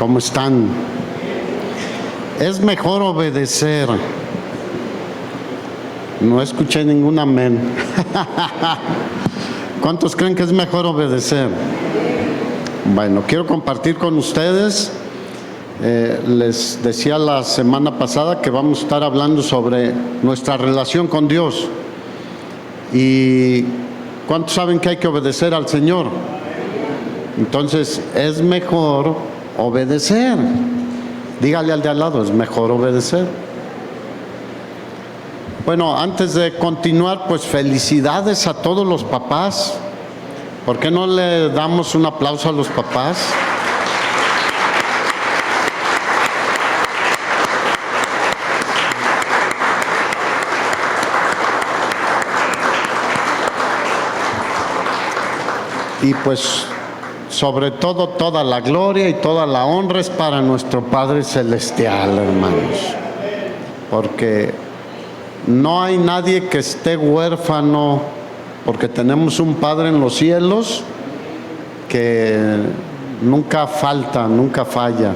¿Cómo están? Es mejor obedecer. No escuché ningún amén. ¿Cuántos creen que es mejor obedecer? Bueno, quiero compartir con ustedes. Les decía la semana pasada que vamos a estar hablando sobre nuestra relación con Dios. ¿Y cuántos saben que hay que obedecer al Señor? Entonces, es mejor obedecer. Dígale al de al lado, es mejor obedecer. Bueno, antes de continuar, pues felicidades a todos los papás. ¿Por qué no le damos un aplauso a los papás? Y pues, sobre todo, toda la gloria y toda la honra es para nuestro Padre Celestial, hermanos. Porque no hay nadie que esté huérfano, porque tenemos un Padre en los cielos que nunca falta, nunca falla,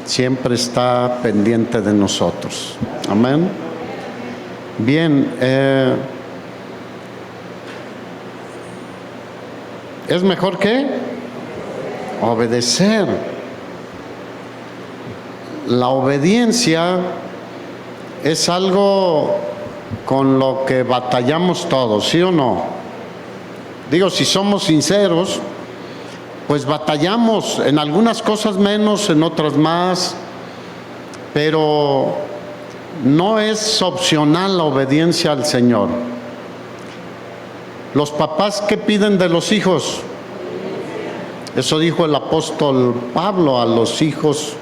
siempre está pendiente de nosotros. Amén. Bien, ¿es mejor que obedecer? La obediencia es algo con lo que batallamos todos, ¿sí o no? Digo, si somos sinceros, pues batallamos en algunas cosas menos, en otras más, pero no es opcional la obediencia al Señor. Los papás, ¿qué piden de los hijos? Eso dijo el apóstol Pablo a los hijos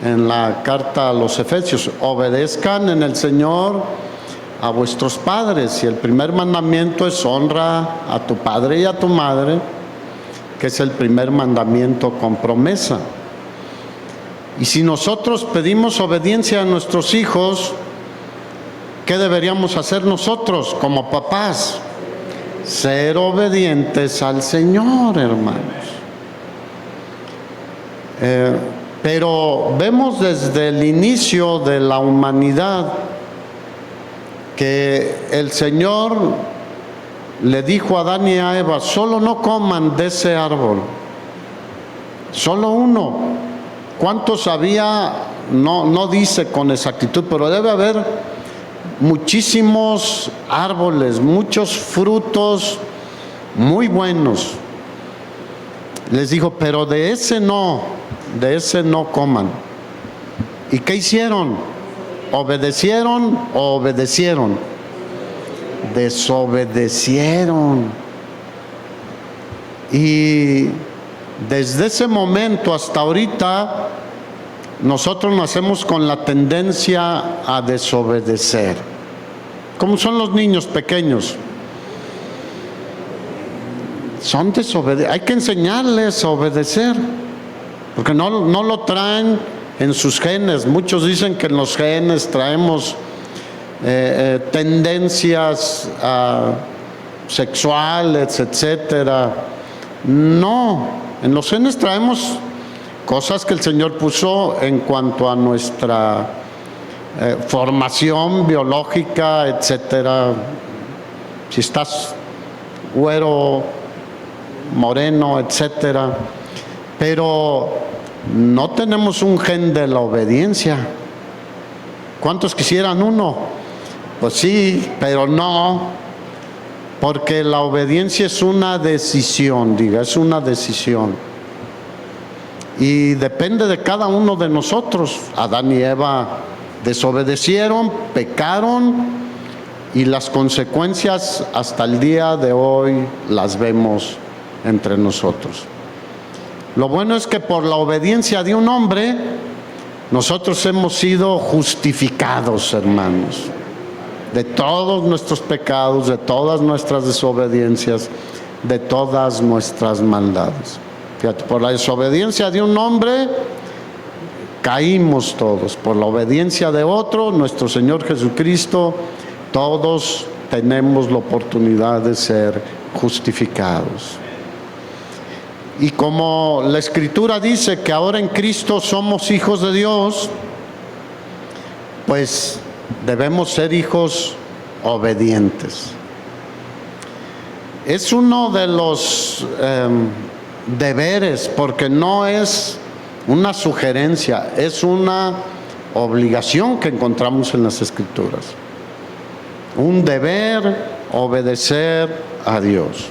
en la carta a los Efesios: obedezcan en el Señor a vuestros padres. Y el primer mandamiento es honra a tu padre y a tu madre, que es el primer mandamiento con promesa. Y si nosotros pedimos obediencia a nuestros hijos, ¿qué deberíamos hacer nosotros como papás? Ser obedientes al Señor, hermanos. Pero vemos desde el inicio de la humanidad que el Señor le dijo a Adán y a Eva: solo no coman de ese árbol, solo uno. ¿Cuántos había? No dice con exactitud, pero debe haber muchísimos árboles, muchos frutos muy buenos. Les dijo, pero de ese no coman. ¿Y qué hicieron? ¿Obedecieron o obedecieron? Desobedecieron. Y desde ese momento hasta ahorita, nosotros nacemos con la tendencia a desobedecer. ¿Cómo son los niños pequeños? Son desobedientes. Hay que enseñarles a obedecer, porque no lo traen en sus genes. Muchos dicen que en los genes traemos tendencias sexuales, etcétera. No, en los genes traemos cosas que el Señor puso en cuanto a nuestra formación biológica, etcétera. Si estás güero, moreno, etcétera. Pero no tenemos un gen de la obediencia. ¿Cuántos quisieran uno? Pues sí, pero no, porque la obediencia es una decisión, es una decisión. Y depende de cada uno de nosotros. Adán y Eva desobedecieron, pecaron, y las consecuencias hasta el día de hoy las vemos entre nosotros. Lo bueno es que por la obediencia de un hombre, nosotros hemos sido justificados, hermanos, de todos nuestros pecados, de todas nuestras desobediencias, de todas nuestras maldades. Fíjate, por la desobediencia de un hombre caímos todos. Por la obediencia de otro, nuestro Señor Jesucristo, todos tenemos la oportunidad de ser justificados. Y como la Escritura dice que ahora en Cristo somos hijos de Dios, pues debemos ser hijos obedientes. Es uno de los deberes, porque no es una sugerencia, es una obligación que encontramos en las Escrituras. Un deber, obedecer a Dios.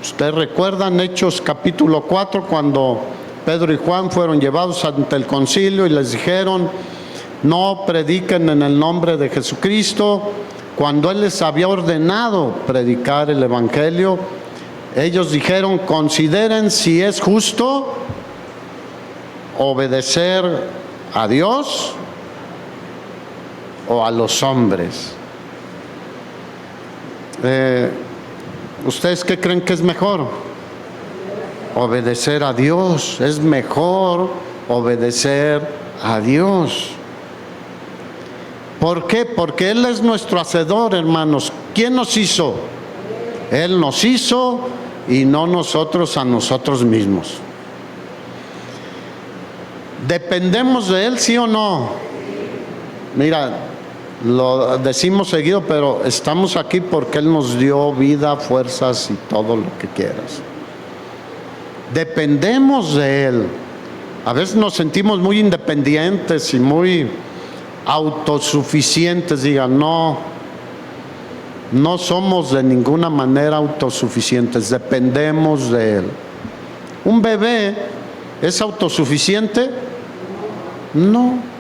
Ustedes recuerdan Hechos capítulo 4, cuando Pedro y Juan fueron llevados ante el concilio y les dijeron: no prediquen en el nombre de Jesucristo. Cuando Él les había ordenado predicar el Evangelio, ellos dijeron: consideren si es justo obedecer a Dios o a los hombres. ¿Ustedes qué creen que es mejor? Obedecer a Dios. Es mejor obedecer a Dios. ¿Por qué? Porque Él es nuestro hacedor, hermanos. ¿Quién nos hizo? Él nos hizo y no nosotros a nosotros mismos. ¿Dependemos de Él, sí o no? Mira, lo decimos seguido, pero estamos aquí porque Él nos dio vida, fuerzas y todo lo que quieras. Dependemos de Él. A veces nos sentimos muy independientes y muy autosuficientes. Digan, no somos de ninguna manera autosuficientes, dependemos de Él. ¿Un bebé es autosuficiente? No.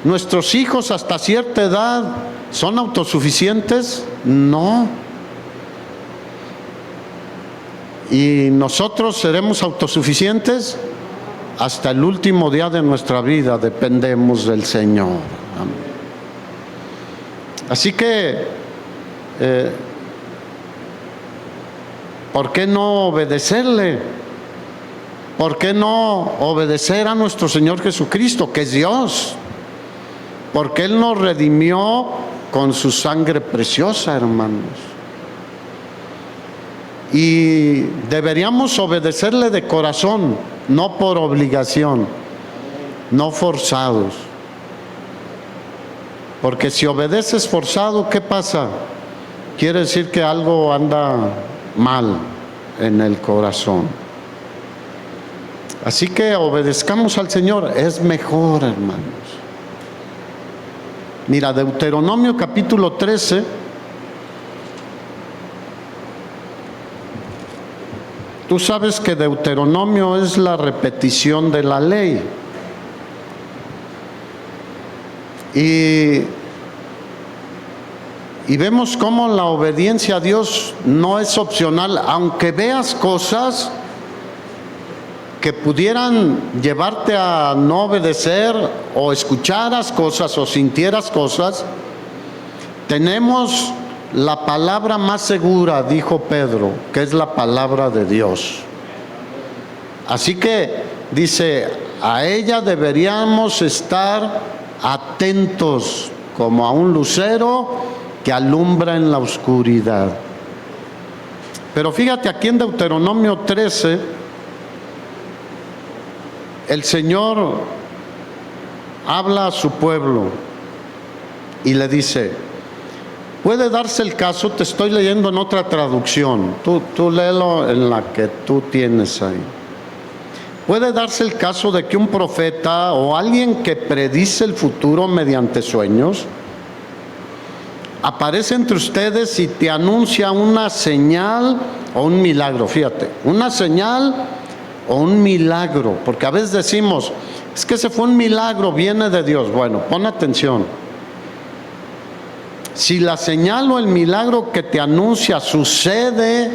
¿Nuestros hijos hasta cierta edad son autosuficientes? No. ¿Y nosotros seremos autosuficientes? Hasta el último día de nuestra vida dependemos del Señor. Amén. Así que, ¿por qué no obedecerle? ¿Por qué no obedecer a nuestro Señor Jesucristo, que es Dios? Porque Él nos redimió con su sangre preciosa, hermanos. Y deberíamos obedecerle de corazón, no por obligación, no forzados. Porque si obedeces forzado, ¿qué pasa? Quiere decir que algo anda mal en el corazón. Así que obedezcamos al Señor, es mejor, hermanos. Mira, Deuteronomio capítulo 13. Tú sabes que Deuteronomio es la repetición de la ley. Y vemos cómo la obediencia a Dios no es opcional, aunque veas cosas que pudieran llevarte a no obedecer, o escucharas cosas o sintieras cosas. Tenemos la palabra más segura, dijo Pedro, que es la palabra de Dios. Así que dice, a ella deberíamos estar atentos como a un lucero que alumbra en la oscuridad. Pero fíjate, aquí en Deuteronomio 13, el Señor habla a su pueblo y le dice, puede darse el caso, te estoy leyendo en otra traducción, tú léelo en la que tú tienes ahí. Puede darse el caso de que un profeta o alguien que predice el futuro mediante sueños aparece entre ustedes y te anuncia una señal o un milagro. Fíjate, una señal o un milagro, porque a veces decimos, es que ese fue un milagro, viene de Dios. Bueno, pon atención. Si la señal o el milagro que te anuncia sucede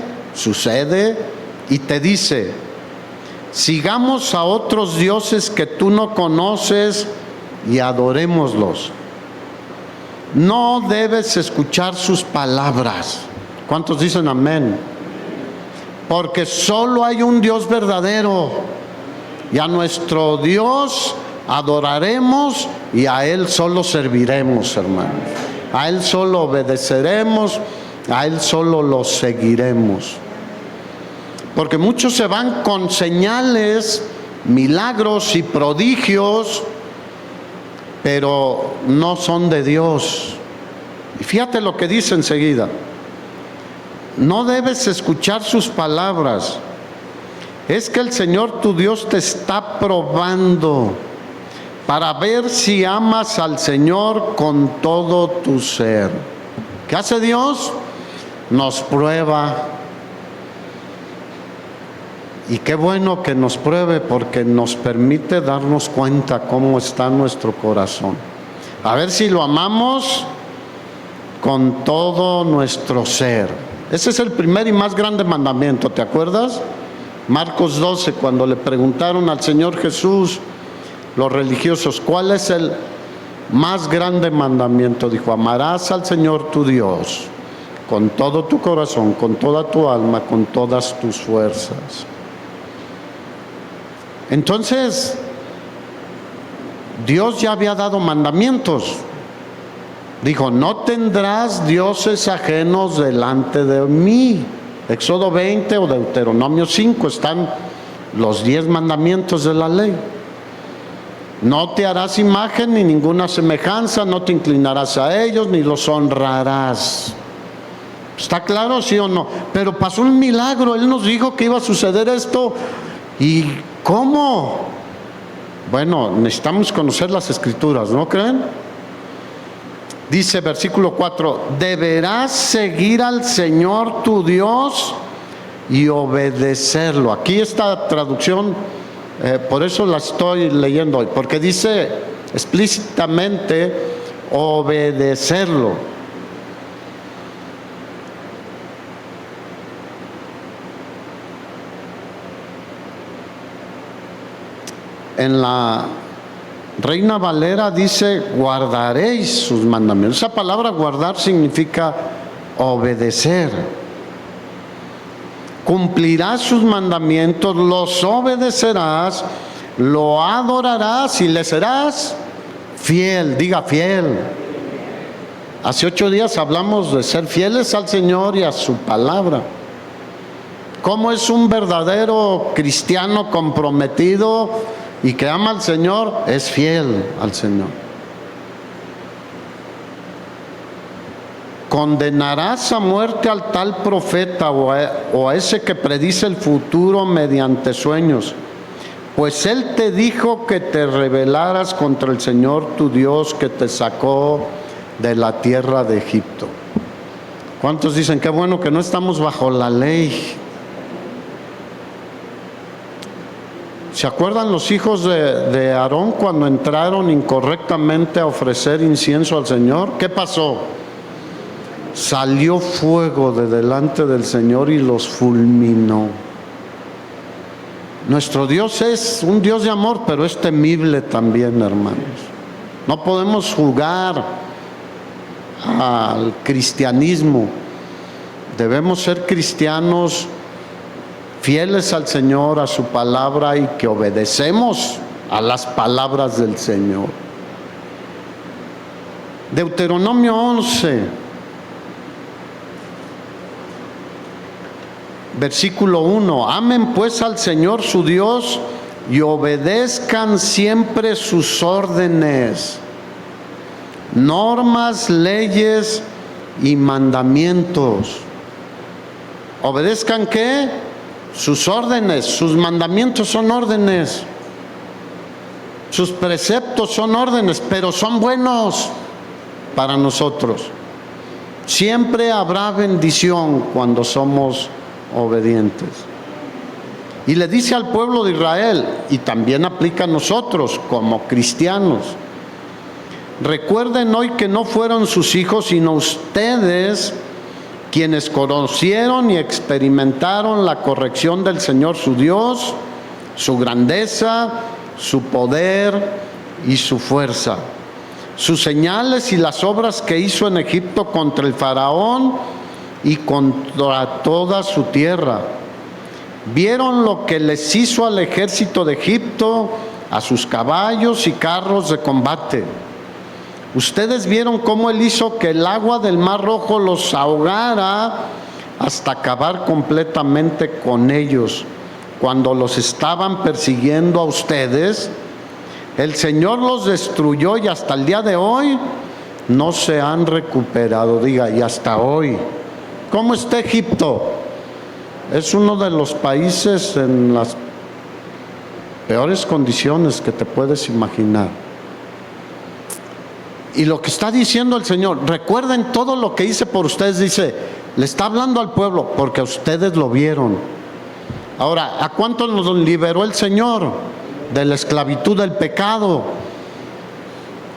y te dice, sigamos a otros dioses que tú no conoces y adorémoslos, no debes escuchar sus palabras. ¿Cuántos dicen amén? Porque solo hay un Dios verdadero, y a nuestro Dios adoraremos y a Él solo serviremos, hermanos. A Él solo obedeceremos, a Él solo lo seguiremos. Porque muchos se van con señales, milagros y prodigios, pero no son de Dios. Y fíjate lo que dice enseguida: no debes escuchar sus palabras. Es que el Señor tu Dios te está probando para ver si amas al Señor con todo tu ser. ¿Qué hace Dios? Nos prueba. Y qué bueno que nos pruebe, porque nos permite darnos cuenta cómo está nuestro corazón. A ver si lo amamos con todo nuestro ser. Ese es el primer y más grande mandamiento, ¿te acuerdas? Marcos 12, cuando le preguntaron al Señor Jesús, los religiosos, ¿cuál es el más grande mandamiento? Dijo: amarás al Señor tu Dios con todo tu corazón, con toda tu alma, con todas tus fuerzas. Entonces, Dios ya había dado mandamientos. Dijo: no tendrás dioses ajenos delante de mí. Éxodo 20 o Deuteronomio 5 están los 10 mandamientos de la ley. No te harás imagen ni ninguna semejanza, no te inclinarás a ellos, ni los honrarás. ¿Está claro, sí o no? Pero pasó un milagro, Él nos dijo que iba a suceder esto. ¿Y cómo? Bueno, necesitamos conocer las Escrituras, ¿no creen? Dice versículo 4: deberás seguir al Señor tu Dios y obedecerlo. Aquí esta traducción, por eso la estoy leyendo hoy, porque dice explícitamente obedecerlo. En la Reina Valera dice: guardaréis sus mandamientos. Esa palabra guardar significa obedecer. Cumplirás sus mandamientos, los obedecerás, lo adorarás y le serás fiel. Diga fiel. Hace 8 días hablamos de ser fieles al Señor y a su palabra. ¿Cómo es un verdadero cristiano comprometido y que ama al Señor? Es fiel al Señor. Condenarás a muerte al tal profeta o a ese que predice el futuro mediante sueños, pues él te dijo que te rebelaras contra el Señor tu Dios, que te sacó de la tierra de Egipto. ¿Cuántos dicen qué bueno que no estamos bajo la ley? ¿Se acuerdan los hijos de Aarón cuando entraron incorrectamente a ofrecer incienso al Señor? ¿Qué pasó? Salió fuego de delante del Señor y los fulminó. Nuestro Dios es un Dios de amor, pero es temible también, hermanos. No podemos jugar al cristianismo. Debemos ser cristianos fieles al Señor, a su palabra, y que obedecemos a las palabras del Señor. Deuteronomio 11, versículo 1: amen pues al Señor su Dios y obedezcan siempre sus órdenes, normas, leyes y mandamientos. ¿Obedezcan qué? Sus órdenes. Sus mandamientos son órdenes, sus preceptos son órdenes, pero son buenos para nosotros. Siempre habrá bendición cuando somos obedientes. Y le dice al pueblo de Israel, y también aplica a nosotros como cristianos: recuerden hoy que no fueron sus hijos sino ustedes quienes conocieron y experimentaron la corrección del Señor su Dios, su grandeza, su poder y su fuerza, sus señales y las obras que hizo en Egipto contra el faraón y contra toda su tierra. Vieron lo que les hizo al ejército de Egipto, a sus caballos y carros de combate. Ustedes vieron cómo Él hizo que el agua del Mar Rojo los ahogara hasta acabar completamente con ellos. Cuando los estaban persiguiendo a ustedes, el Señor los destruyó y hasta el día de hoy no se han recuperado. Diga, y hasta hoy. ¿Cómo está Egipto? Es uno de los países en las peores condiciones que te puedes imaginar. Y lo que está diciendo el Señor, recuerden todo lo que hice por ustedes, dice, le está hablando al pueblo, porque ustedes lo vieron. Ahora, ¿a cuántos nos liberó el Señor? De la esclavitud del pecado,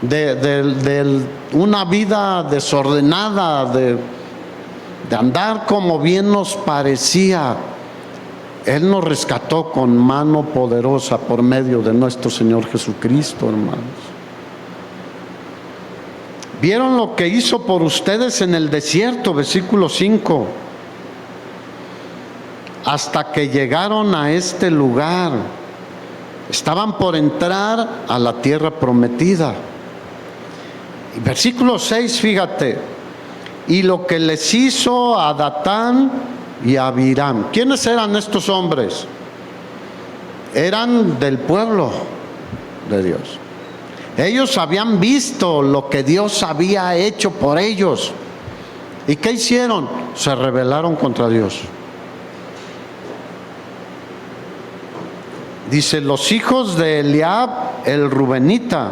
de una vida desordenada, de andar como bien nos parecía. Él nos rescató con mano poderosa por medio de nuestro Señor Jesucristo, hermanos. ¿Vieron lo que hizo por ustedes en el desierto? Versículo 5. Hasta que llegaron a este lugar. Estaban por entrar a la tierra prometida. Y versículo 6, fíjate. Y lo que les hizo a Datán y a Abiram. ¿Quiénes eran estos hombres? Eran del pueblo de Dios. Ellos habían visto lo que Dios había hecho por ellos. ¿Y qué hicieron? Se rebelaron contra Dios. Dice, los hijos de Eliab, el Rubenita,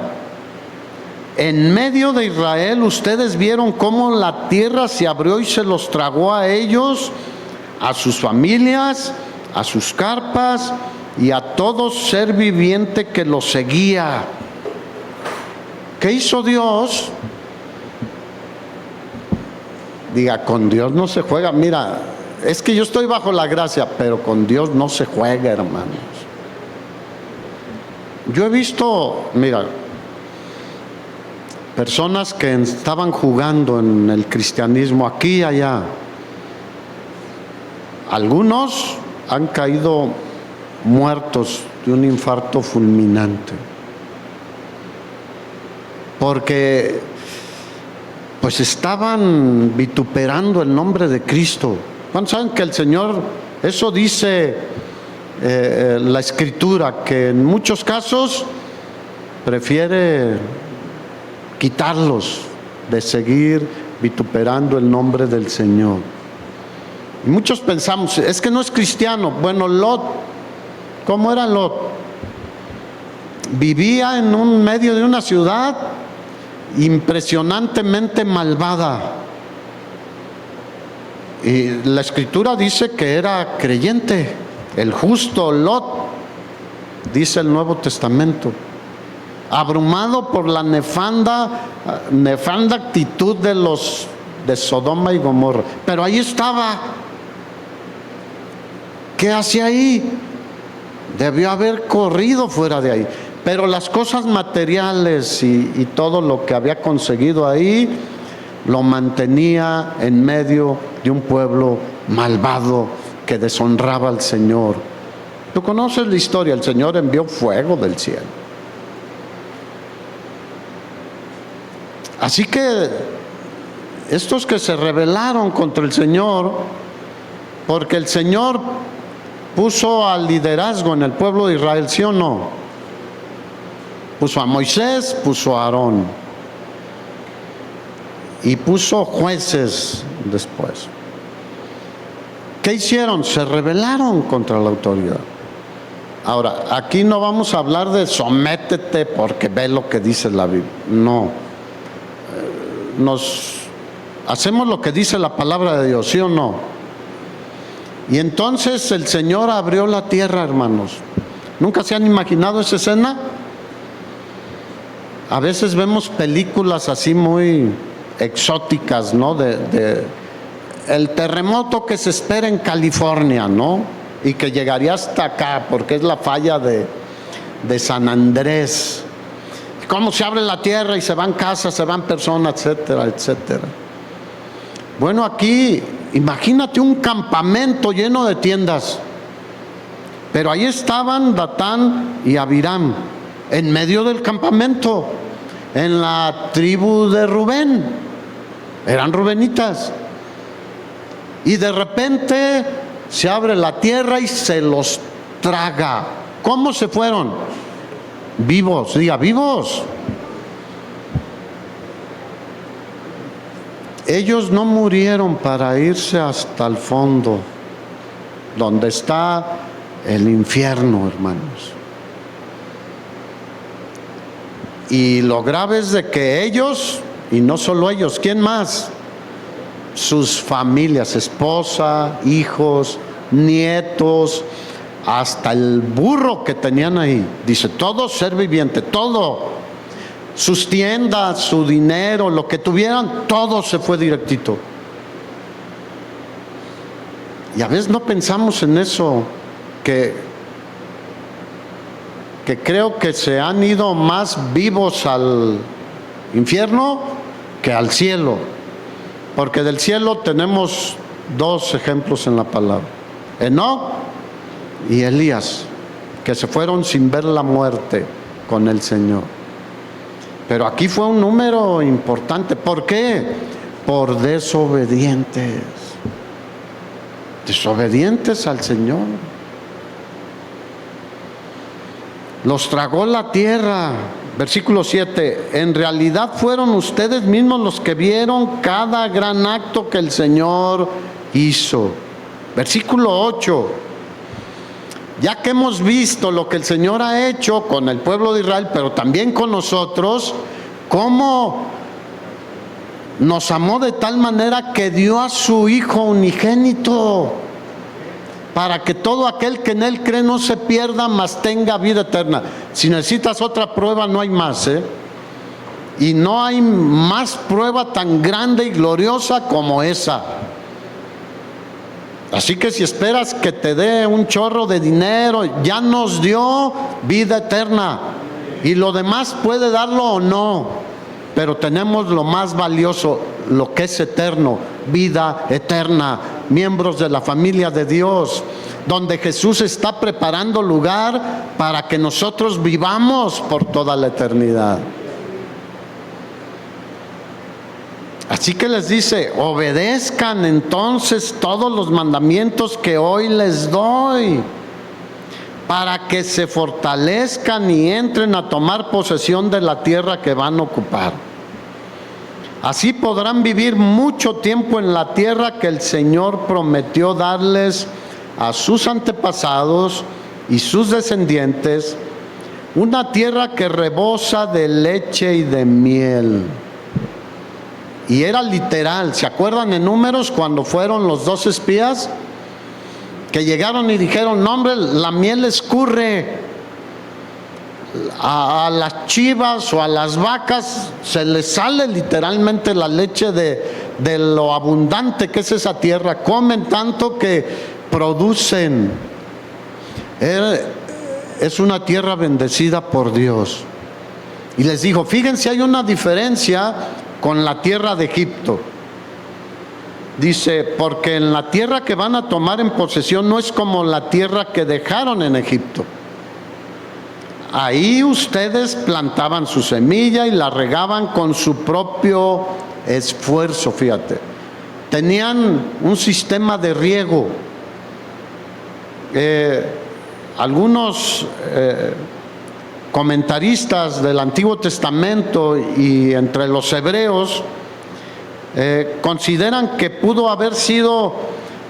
en medio de Israel, ustedes vieron cómo la tierra se abrió y se los tragó a ellos, a sus familias, a sus carpas y a todo ser viviente que los seguía. ¿Qué hizo Dios? Diga, con Dios no se juega. Mira, es que yo estoy bajo la gracia, pero con Dios no se juega, hermanos. Yo he visto, mira, personas que estaban jugando en el cristianismo aquí y allá. Algunos han caído muertos de un infarto fulminante. Porque pues estaban vituperando el nombre de Cristo. ¿Cuántos saben que el Señor, eso dice la Escritura, que en muchos casos prefiere quitarlos de seguir vituperando el nombre del Señor? Y muchos pensamos, es que no es cristiano. Bueno, Lot, ¿cómo era Lot? Vivía en un medio de una ciudad impresionantemente malvada. Y la Escritura dice que era creyente, el justo Lot, dice el Nuevo Testamento, abrumado por la nefanda actitud de los de Sodoma y Gomorra. Pero ahí estaba. ¿Qué hacía ahí? Debió haber corrido fuera de ahí. Pero las cosas materiales y todo lo que había conseguido ahí lo mantenía en medio de un pueblo malvado que deshonraba al Señor. Tú conoces la historia, el Señor envió fuego del cielo. Así que estos que se rebelaron contra el Señor, porque el Señor puso al liderazgo en el pueblo de Israel, ¿sí o no? Puso a Moisés, puso a Aarón y puso jueces después. ¿Qué hicieron? Se rebelaron contra la autoridad. Ahora, aquí no vamos a hablar de sométete porque ve lo que dice la Biblia. No. Hacemos lo que dice la palabra de Dios, ¿sí o no? Y entonces el Señor abrió la tierra, hermanos. ¿Nunca se han imaginado esa escena? A veces vemos películas así muy exóticas, ¿no? De el terremoto que se espera en California, ¿no? Y que llegaría hasta acá, porque es la falla de San Andrés. Cómo se abre la tierra y se van casas, se van personas, etcétera, etcétera. Bueno, aquí, imagínate un campamento lleno de tiendas. Pero ahí estaban Datán y Abiram, en medio del campamento, en la tribu de Rubén. Eran rubenitas. y de repente se abre la tierra y se los traga. ¿Cómo se fueron? Vivos, diga, vivos. Ellos no murieron para irse hasta el fondo, donde está el infierno, hermanos. Y lo grave es de que ellos, y no solo ellos, ¿quién más? Sus familias, esposa, hijos, nietos, hasta el burro que tenían ahí. Dice, todo ser viviente, todo. Sus tiendas, su dinero, lo que tuvieran, todo se fue directito. Y a veces no pensamos en eso, que creo que se han ido más vivos al infierno que al cielo. Porque del cielo tenemos dos ejemplos en la palabra: Enoc y Elías, que se fueron sin ver la muerte con el Señor. Pero aquí fue un número importante. ¿Por qué? Por desobedientes. Desobedientes al Señor. Los tragó la tierra. Versículo 7. En realidad fueron ustedes mismos los que vieron cada gran acto que el Señor hizo. Versículo 8. Ya que hemos visto lo que el Señor ha hecho con el pueblo de Israel, pero también con nosotros, cómo nos amó de tal manera que dio a su Hijo unigénito, para que todo aquel que en Él cree no se pierda, mas tenga vida eterna. Si necesitas otra prueba, no hay más, y no hay más prueba tan grande y gloriosa como esa. Así que si esperas que te dé un chorro de dinero, ya nos dio vida eterna. Y lo demás puede darlo o no. Pero tenemos lo más valioso, lo que es eterno, vida eterna. Miembros de la familia de Dios, donde Jesús está preparando lugar para que nosotros vivamos por toda la eternidad. Así que les dice, obedezcan entonces todos los mandamientos que hoy les doy, para que se fortalezcan y entren a tomar posesión de la tierra que van a ocupar. Así podrán vivir mucho tiempo en la tierra que el Señor prometió darles a sus antepasados y sus descendientes, una tierra que rebosa de leche y de miel. Y era literal. ¿Se acuerdan en Números cuando fueron los 2 espías? Que llegaron y dijeron, no hombre, la miel escurre. A las chivas o a las vacas se les sale literalmente la leche de lo abundante que es esa tierra. Comen tanto que producen. Es una tierra bendecida por Dios. Y les dijo, fíjense, hay una diferencia con la tierra de Egipto. Dice, porque en la tierra que van a tomar en posesión no es como la tierra que dejaron en Egipto. Ahí ustedes plantaban su semilla y la regaban con su propio esfuerzo, fíjate. Tenían un sistema de riego. Algunos comentaristas del Antiguo Testamento y entre los hebreos consideran que pudo haber sido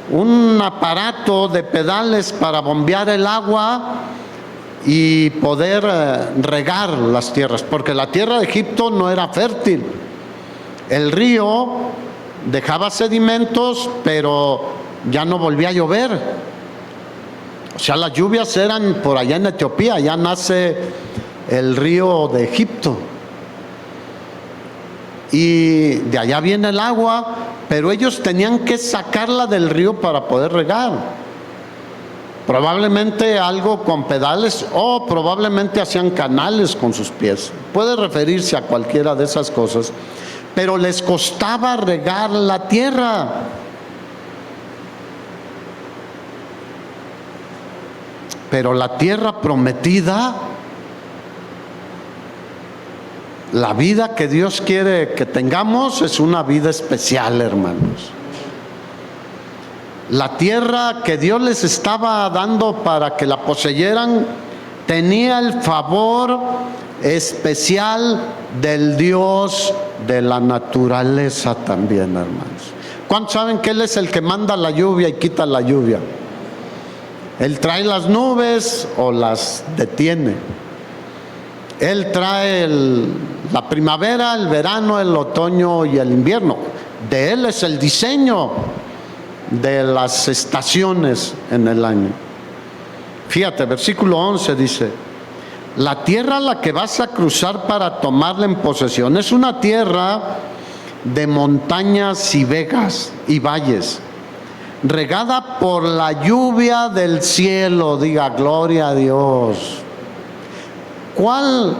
un aparato de pedales para bombear el agua y poder regar las tierras, porque la tierra de Egipto no era fértil. El río dejaba sedimentos, pero ya no volvía a llover. O sea, las lluvias eran por allá en Etiopía, allá nace el río de Egipto. Y de allá viene el agua, pero ellos tenían que sacarla del río para poder regar. Probablemente algo con pedales o probablemente hacían canales con sus pies. Puede referirse a cualquiera de esas cosas, pero les costaba regar la tierra. Pero la tierra prometida, la vida que Dios quiere que tengamos, es una vida especial, hermanos. La tierra que Dios les estaba dando para que la poseyeran tenía el favor especial del Dios de la naturaleza también, hermanos. ¿Cuántos saben que Él es el que manda la lluvia y quita la lluvia? Él trae las nubes o las detiene. Él trae la primavera, el verano, el otoño y el invierno. De Él es el diseño de las estaciones en el año. Fíjate, versículo 11 dice: la tierra a la que vas a cruzar para tomarla en posesión es una tierra de montañas y vegas y valles, regada por la lluvia del cielo. Diga gloria a Dios. ¿Cuál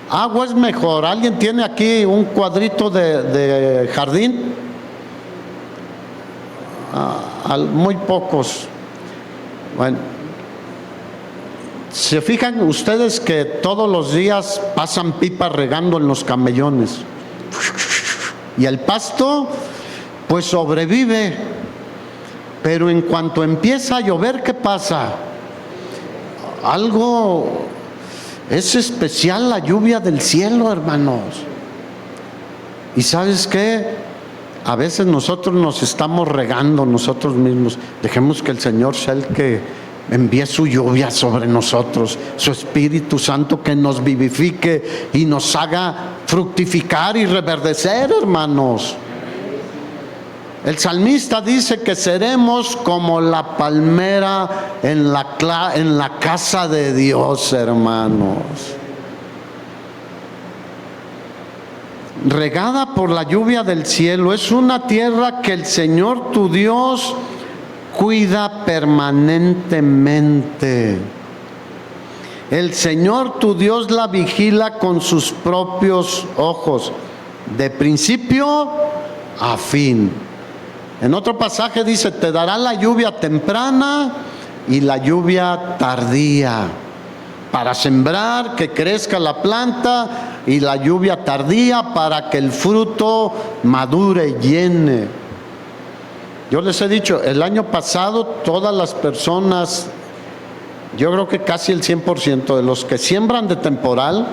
agua es mejor? ¿Alguien tiene aquí un cuadrito de jardín? Muy pocos. Bueno, ¿se fijan ustedes que todos los días pasan pipas regando en los camellones? Y el pasto pues sobrevive, pero en cuanto empieza a llover, ¿qué pasa? Algo es especial, la lluvia del cielo, hermanos. ¿Y sabes qué? A veces nosotros nos estamos regando nosotros mismos. Dejemos que el Señor sea el que envíe su lluvia sobre nosotros, su Espíritu Santo que nos vivifique y nos haga fructificar y reverdecer, hermanos. El salmista dice que seremos como la palmera en la casa de Dios, hermanos. Regada por la lluvia del cielo, es una tierra que el Señor tu Dios cuida permanentemente. El Señor tu Dios la vigila con sus propios ojos, de principio a fin. En otro pasaje dice: te dará la lluvia temprana y la lluvia tardía, para sembrar, que crezca la planta, y la lluvia tardía para que el fruto madure y llene. Yo les he dicho, el año pasado todas las personas, yo creo que casi el 100% de los que siembran de temporal,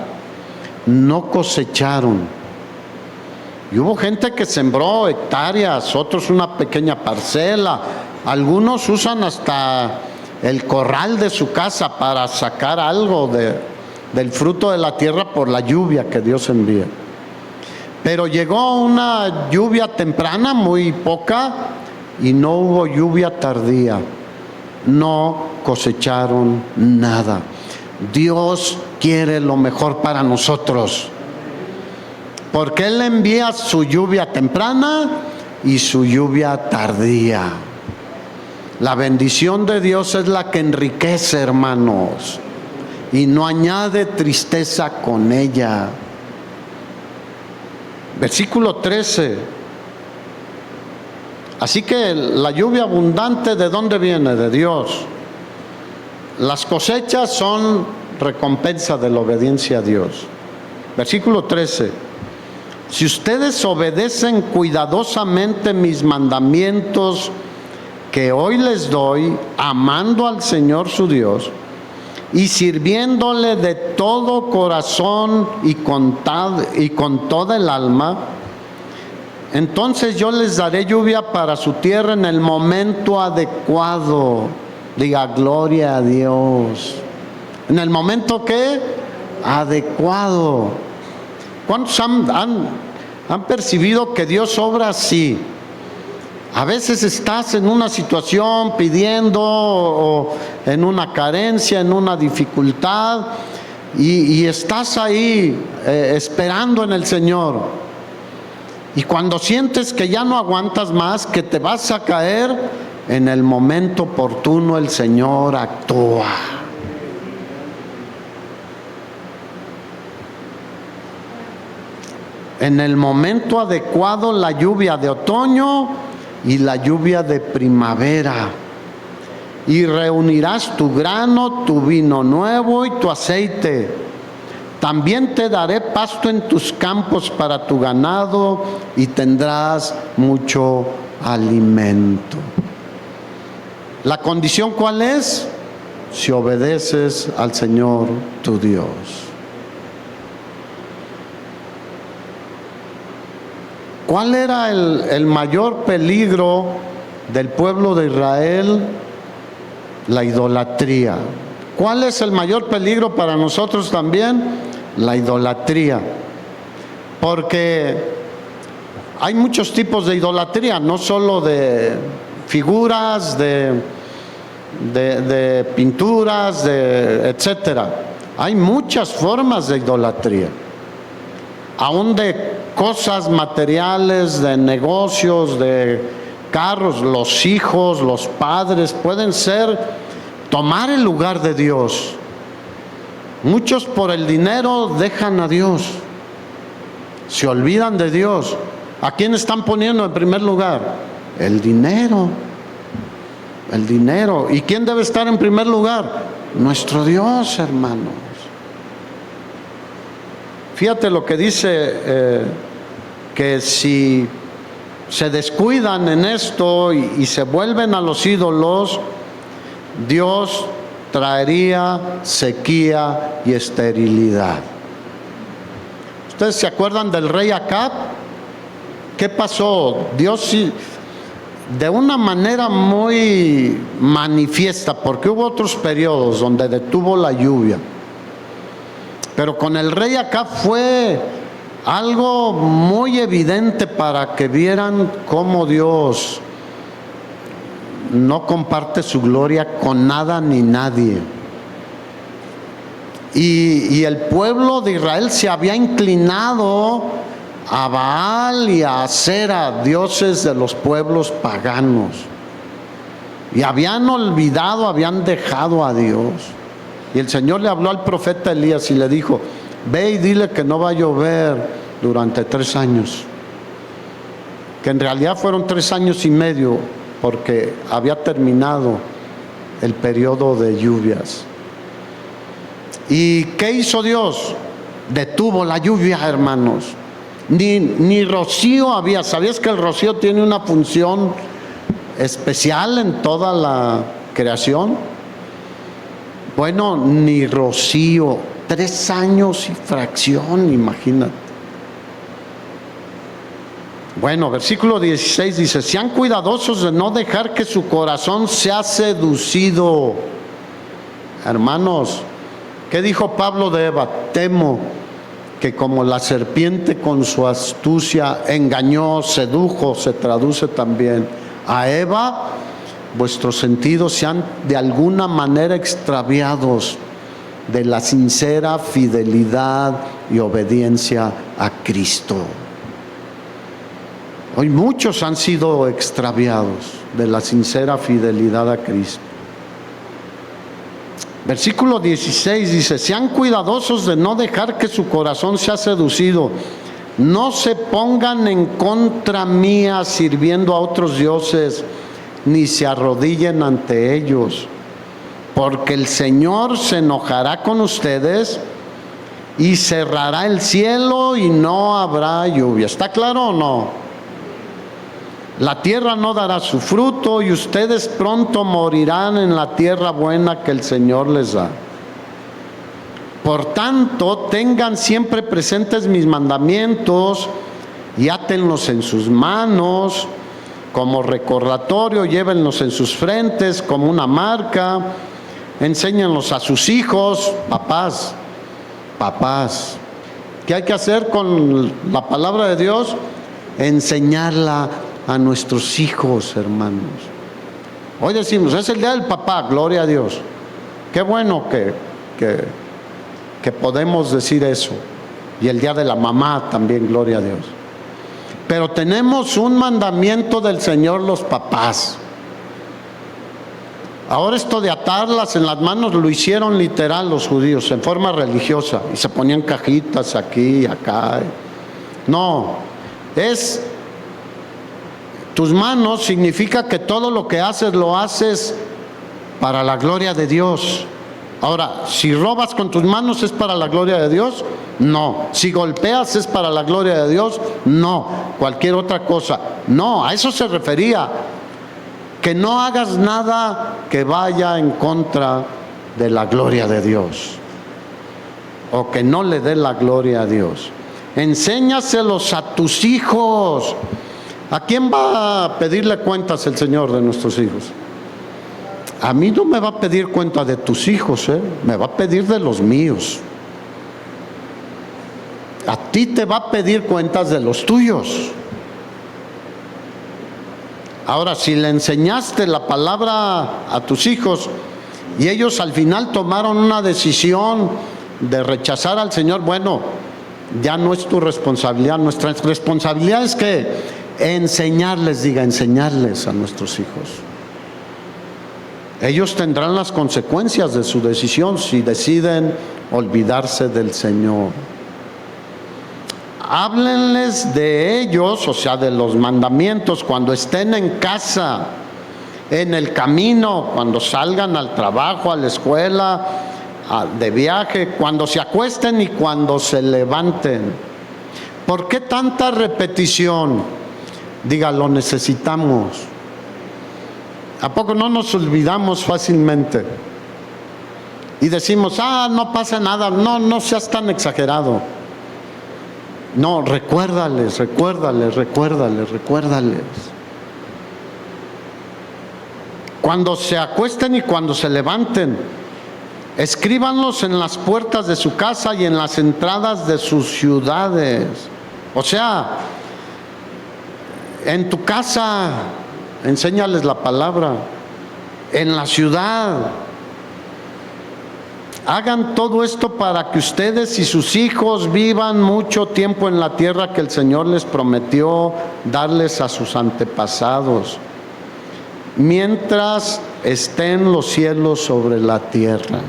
no cosecharon. Y hubo gente que sembró hectáreas, otros una pequeña parcela, algunos usan hasta el corral de su casa para sacar algo del fruto de la tierra por la lluvia que Dios envía. Pero llegó una lluvia temprana, muy poca, y no hubo lluvia tardía. No cosecharon nada. Dios quiere lo mejor para nosotros, porque Él envía su lluvia temprana y su lluvia tardía. La bendición de Dios es la que enriquece, hermanos, y no añade tristeza con ella. Versículo 13. Así que la lluvia abundante, ¿de dónde viene? De Dios. Las cosechas son recompensa de la obediencia a Dios. Versículo 13. Si ustedes obedecen cuidadosamente mis mandamientos que hoy les doy, amando al Señor su Dios y sirviéndole de todo corazón y con toda el alma, entonces yo les daré lluvia para su tierra en el momento adecuado. Diga gloria a Dios. ¿En el momento qué? Adecuado. ¿Cuántos han percibido que Dios obra así? A veces estás en una situación pidiendo, o en una carencia, en una dificultad, y estás ahí esperando en el Señor. Y cuando sientes que ya no aguantas más, que te vas a caer, en el momento oportuno el Señor actúa. En el momento adecuado, la lluvia de otoño y la lluvia de primavera. Y reunirás tu grano, tu vino nuevo y tu aceite. También te daré pasto en tus campos para tu ganado y tendrás mucho alimento. ¿La condición cuál es? Si obedeces al Señor tu Dios. ¿Cuál era el mayor peligro del pueblo de Israel? La idolatría. ¿Cuál es el mayor peligro para nosotros también? La idolatría. Porque hay muchos tipos de idolatría, no solo de figuras, de pinturas, etcétera. Hay muchas formas de idolatría, aún de cosas materiales, de negocios, de carros. Los hijos, los padres pueden tomar el lugar de Dios. Muchos por el dinero dejan a Dios, se olvidan de Dios. ¿A quién están poniendo en primer lugar? El dinero. El dinero. ¿Y quién debe estar en primer lugar? Nuestro Dios, hermanos. Fíjate lo que dice, que si se descuidan en esto y se vuelven a los ídolos, Dios traería sequía y esterilidad. ¿Ustedes se acuerdan del rey Acab? ¿Qué pasó? Dios sí, de una manera muy manifiesta, porque hubo otros periodos donde detuvo la lluvia, pero con el rey Acab fue algo muy evidente para que vieran cómo Dios no comparte su gloria con nada ni nadie. Y el pueblo de Israel se había inclinado a Baal y a Acera, dioses de los pueblos paganos, y habían olvidado, habían dejado a Dios. Y el Señor le habló al profeta Elías y le dijo: ve y dile que no va a llover durante 3 años, que en realidad fueron 3 años y medio, porque había terminado el periodo de lluvias. ¿Y qué hizo Dios? Detuvo la lluvia, hermanos. Ni rocío había. ¿Sabías que el rocío tiene una función especial en toda la creación? Bueno, ni rocío. 3 años y fracción, imagínate. Bueno, versículo 16 dice: sean cuidadosos de no dejar que su corazón sea seducido. Hermanos, ¿qué dijo Pablo de Eva? Temo que como la serpiente con su astucia engañó, sedujo, se traduce también, a Eva, vuestros sentidos sean de alguna manera extraviados de la sincera fidelidad y obediencia a Cristo. Hoy muchos han sido extraviados de la sincera fidelidad a Cristo. Versículo 16 dice: sean cuidadosos de no dejar que su corazón sea seducido. No se pongan en contra mía sirviendo a otros dioses, ni se arrodillen ante ellos, porque el Señor se enojará con ustedes y cerrará el cielo y no habrá lluvia. ¿Está claro o no? La tierra no dará su fruto y ustedes pronto morirán en la tierra buena que el Señor les da. Por tanto, tengan siempre presentes mis mandamientos y átenlos en sus manos como recordatorio, llévenlos en sus frentes como una marca, enséñenlos a sus hijos. Papás, ¿qué hay que hacer con la palabra de Dios? Enseñarla a nuestros hijos, hermanos. Hoy decimos, es el día del papá, gloria a Dios. Qué bueno que podemos decir eso. Y el día de la mamá también, gloria a Dios. Pero tenemos un mandamiento del Señor los papás. Ahora esto de atarlas en las manos lo hicieron literal los judíos, en forma religiosa. Y se ponían cajitas aquí y acá. No, tus manos significa que todo lo que haces lo haces para la gloria de Dios. Ahora, si robas con tus manos, ¿es para la gloria de Dios? No. Si golpeas, ¿es para la gloria de Dios? No. Cualquier otra cosa. No, a eso se refería. que no hagas nada que vaya en contra de la gloria de Dios, o que no le dé la gloria a Dios. Enséñaselos a tus hijos. ¿A quién va a pedirle cuentas el Señor de nuestros hijos? A mí no me va a pedir cuenta de tus hijos, me va a pedir de los míos. A ti te va a pedir cuentas de los tuyos. Ahora, si le enseñaste la palabra a tus hijos y ellos al final tomaron una decisión de rechazar al Señor, bueno, ya no es tu responsabilidad. Nuestra responsabilidad es que enseñarles a nuestros hijos. Ellos tendrán las consecuencias de su decisión si deciden olvidarse del Señor. Háblenles de ellos, o sea, de los mandamientos, cuando estén en casa, en el camino, cuando salgan al trabajo, a la escuela, de viaje, cuando se acuesten y cuando se levanten. ¿Por qué tanta repetición? Diga, lo necesitamos. ¿A poco no nos olvidamos fácilmente? Y decimos, no pasa nada. No seas tan exagerado. No, recuérdales. Cuando se acuesten y cuando se levanten, escríbanlos en las puertas de su casa y en las entradas de sus ciudades. O sea, en tu casa, enséñales la palabra. En la ciudad. Hagan todo esto para que ustedes y sus hijos vivan mucho tiempo en la tierra que el Señor les prometió darles a sus antepasados, mientras estén los cielos sobre la tierra.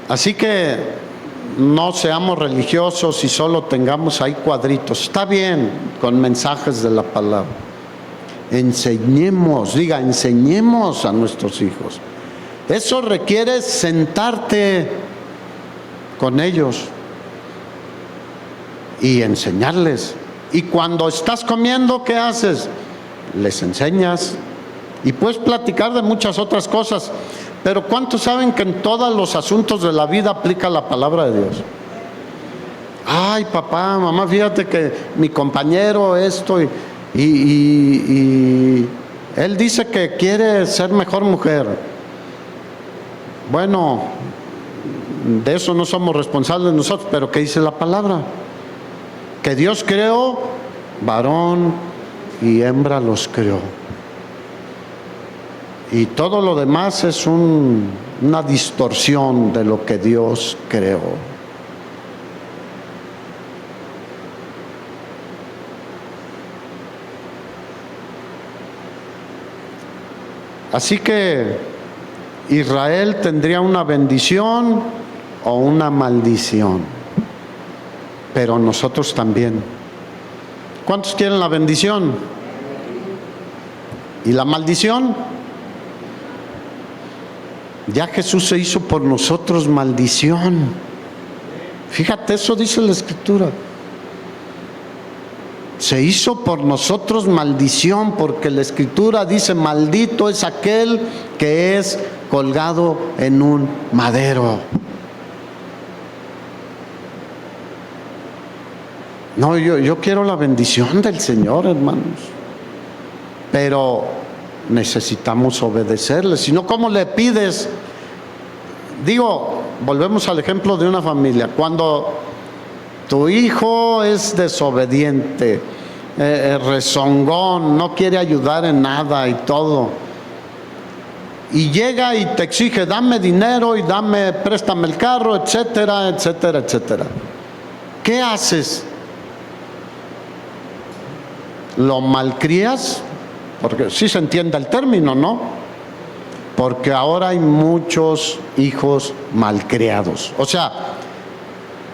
Así que no seamos religiosos y solo tengamos ahí cuadritos. Está bien con mensajes de la palabra. Enseñemos a nuestros hijos. Eso requiere sentarte con ellos y enseñarles. Y cuando estás comiendo, ¿qué haces? Les enseñas. Y puedes platicar de muchas otras cosas. Pero ¿cuántos saben que en todos los asuntos de la vida aplica la palabra de Dios? Ay, papá, mamá, fíjate que mi compañero esto y él dice que quiere ser mejor mujer. Bueno, de eso no somos responsables nosotros, pero ¿qué dice la palabra? Que Dios creó varón y hembra los creó. Y todo lo demás es una distorsión de lo que Dios creó. Así que Israel tendría una bendición o una maldición, pero nosotros también. ¿Cuántos quieren la bendición? ¿Y la maldición? Ya Jesús se hizo por nosotros maldición. Fíjate, eso dice la Escritura. Se hizo por nosotros maldición, porque la Escritura dice, maldito es aquel que es colgado en un madero. No, yo quiero la bendición del Señor, hermanos. Pero necesitamos obedecerle. Si no, ¿cómo le pides? Digo, volvemos al ejemplo de una familia. Cuando tu hijo es desobediente, rezongón, no quiere ayudar en nada y todo, y llega y te exige, dame dinero y préstame el carro, etcétera, etcétera, etcétera. ¿Qué haces? ¿Lo malcrías? Porque sí se entiende el término, ¿no? Porque ahora hay muchos hijos malcriados. O sea,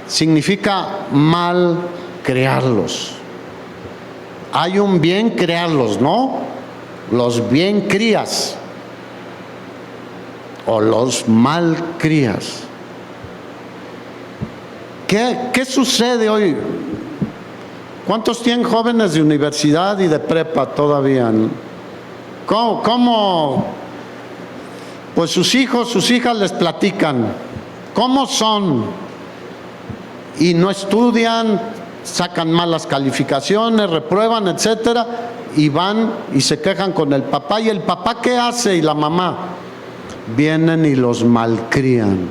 significa mal crearlos. Hay un bien crearlos, ¿no? Los bien crías o los mal crías. ¿Qué sucede hoy? ¿Cuántos tienen jóvenes de universidad y de prepa todavía? ¿Cómo? Pues sus hijos, sus hijas les platican cómo son y no estudian, sacan malas calificaciones, reprueban, etcétera, y van y se quejan con el papá. ¿Y el papá qué hace? Y la mamá vienen y los malcrían,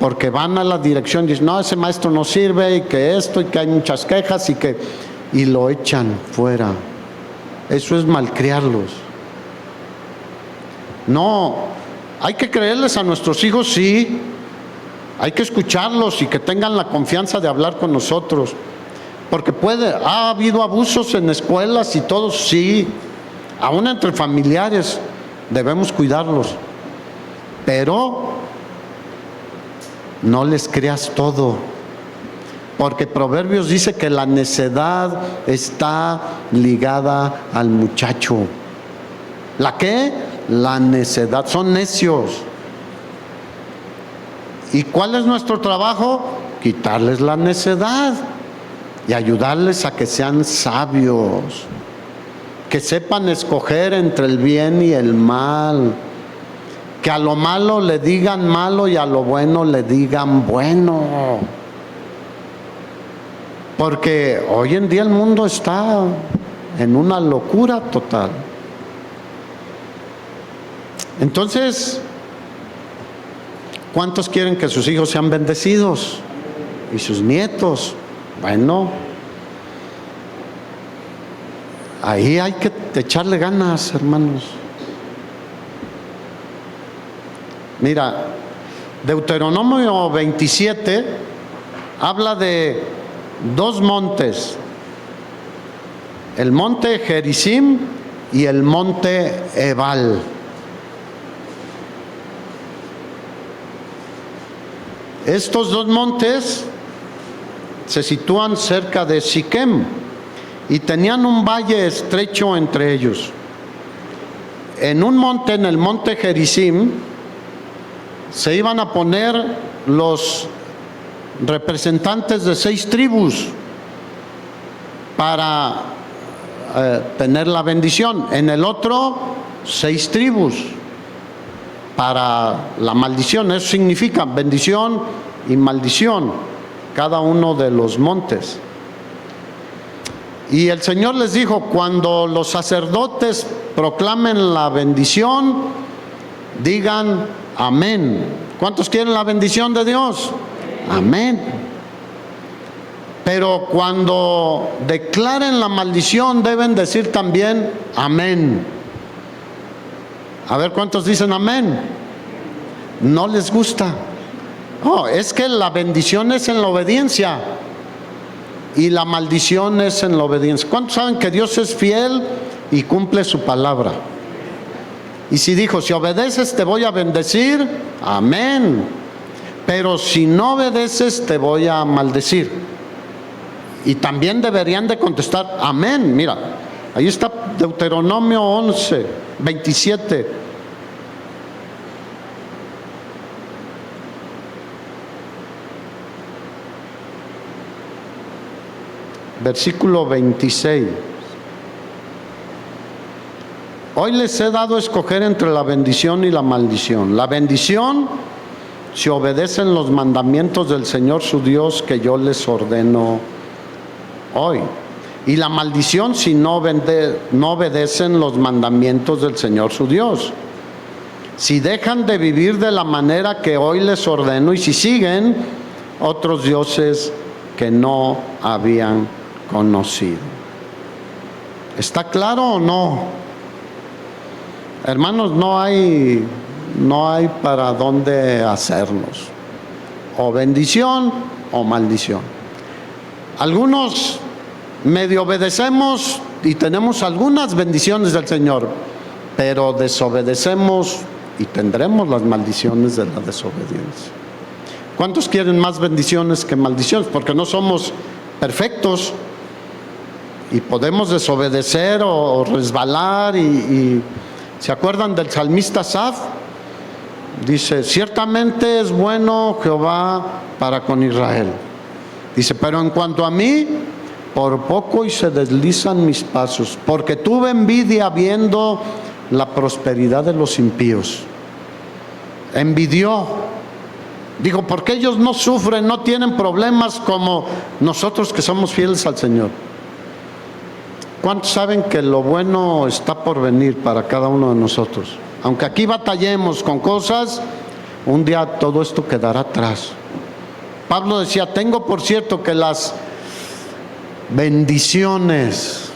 porque van a la dirección y dicen, no, ese maestro no sirve, y que esto, y que hay muchas quejas, y lo echan fuera. Eso es malcriarlos. No, hay que creerles a nuestros hijos, sí, hay que escucharlos y que tengan la confianza de hablar con nosotros, porque ha habido abusos en escuelas y todo, sí, aún entre familiares, debemos cuidarlos, pero no les creas todo, porque Proverbios dice que la necedad está ligada al muchacho. ¿La qué? La necedad, son necios. ¿Y cuál es nuestro trabajo? Quitarles la necedad y ayudarles a que sean sabios, que sepan escoger entre el bien y el mal, que a lo malo le digan malo y a lo bueno le digan bueno, porque hoy en día el mundo está en una locura total. Entonces, ¿cuántos quieren que sus hijos sean bendecidos? Y sus nietos. Bueno, ahí hay que echarle ganas, hermanos. Mira, Deuteronomio 27 habla de dos montes, el monte Gerizim y el monte Ebal. Estos dos montes se sitúan cerca de Siquem y tenían un valle estrecho entre ellos. En un monte, en el monte Gerizim, se iban a poner los representantes de 6 tribus para tener la bendición. En el otro, 6 tribus para la maldición. Eso significa bendición y maldición, cada uno de los montes. Y el Señor les dijo, cuando los sacerdotes proclamen la bendición, digan amén. ¿Cuántos quieren la bendición de Dios? Amén. Pero cuando declaren la maldición, deben decir también amén. A ver, ¿cuántos dicen amén? No les gusta. No, es que la bendición es en la obediencia y la maldición es en la obediencia. ¿Cuántos saben que Dios es fiel y cumple su palabra? Y si dijo, si obedeces te voy a bendecir, amén. Pero si no obedeces te voy a maldecir. Y también deberían de contestar, amén. Mira, ahí está Deuteronomio 11, 27. Versículo 26. Hoy les he dado a escoger entre la bendición y la maldición. La bendición, si obedecen los mandamientos del Señor su Dios que yo les ordeno hoy. Y la maldición, si no obedecen los mandamientos del Señor su Dios. Si dejan de vivir de la manera que hoy les ordeno y si siguen otros dioses que no habían conocido. ¿Está claro o no? Hermanos, no hay para dónde hacernos. O bendición o maldición. Algunos medio obedecemos y tenemos algunas bendiciones del Señor, pero desobedecemos y tendremos las maldiciones de la desobediencia. ¿Cuántos quieren más bendiciones que maldiciones? Porque no somos perfectos y podemos desobedecer o resbalar y ¿se acuerdan del salmista Asaf? Dice, ciertamente es bueno Jehová para con Israel. Dice, pero en cuanto a mí, por poco y se deslizan mis pasos, porque tuve envidia viendo la prosperidad de los impíos. Envidió. Dijo, porque ellos no sufren, no tienen problemas como nosotros que somos fieles al Señor. ¿Cuántos saben que lo bueno está por venir para cada uno de nosotros? Aunque aquí batallemos con cosas, un día todo esto quedará atrás. Pablo decía, tengo por cierto que las bendiciones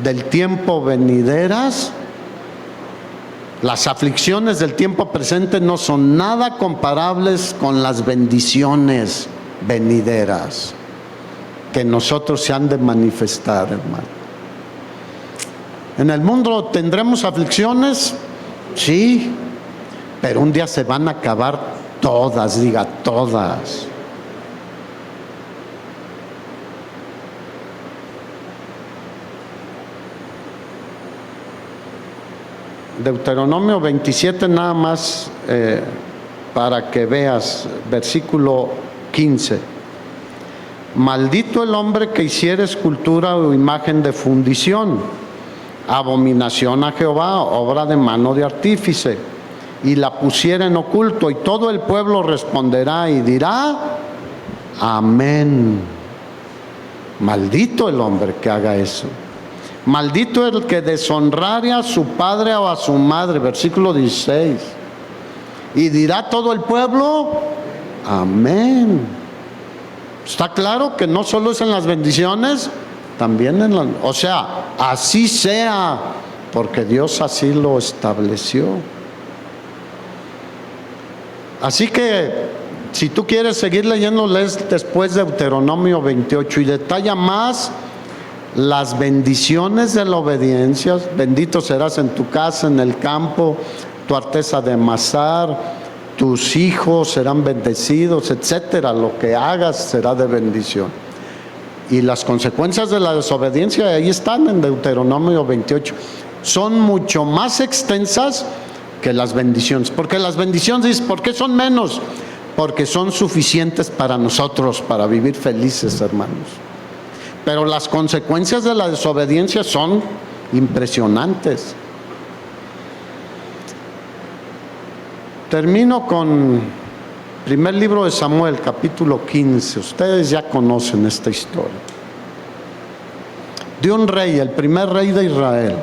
del tiempo venideras, las aflicciones del tiempo presente no son nada comparables con las bendiciones venideras que nosotros se han de manifestar, hermano. En el mundo tendremos aflicciones, sí, pero un día se van a acabar todas, diga todas. Deuteronomio 27 nada más para que veas, versículo 15. Maldito el hombre que hiciere escultura o imagen de fundición, abominación a Jehová, obra de mano de artífice, y la pusiera en oculto, y todo el pueblo responderá y dirá, amén. Maldito el hombre que haga eso. Maldito el que deshonrare a su padre o a su madre, versículo 16. Y dirá todo el pueblo, amén. Está claro que no solo es en las bendiciones, también en las... O sea, así sea, porque Dios así lo estableció. Así que, si tú quieres seguir leyendo, lees después de Deuteronomio 28 y detalla más las bendiciones de la obediencia. Bendito serás en tu casa, en el campo, tu arteza de amasar, tus hijos serán bendecidos, etcétera. Lo que hagas será de bendición. Y las consecuencias de la desobediencia ahí están en Deuteronomio 28. Son mucho más extensas que las bendiciones. Porque las bendiciones, dices, ¿por qué son menos? Porque son suficientes para nosotros, para vivir felices, hermanos. Pero las consecuencias de la desobediencia son impresionantes. Termino con primer libro de Samuel, capítulo 15. Ustedes ya conocen esta historia. De un rey, el primer rey de Israel.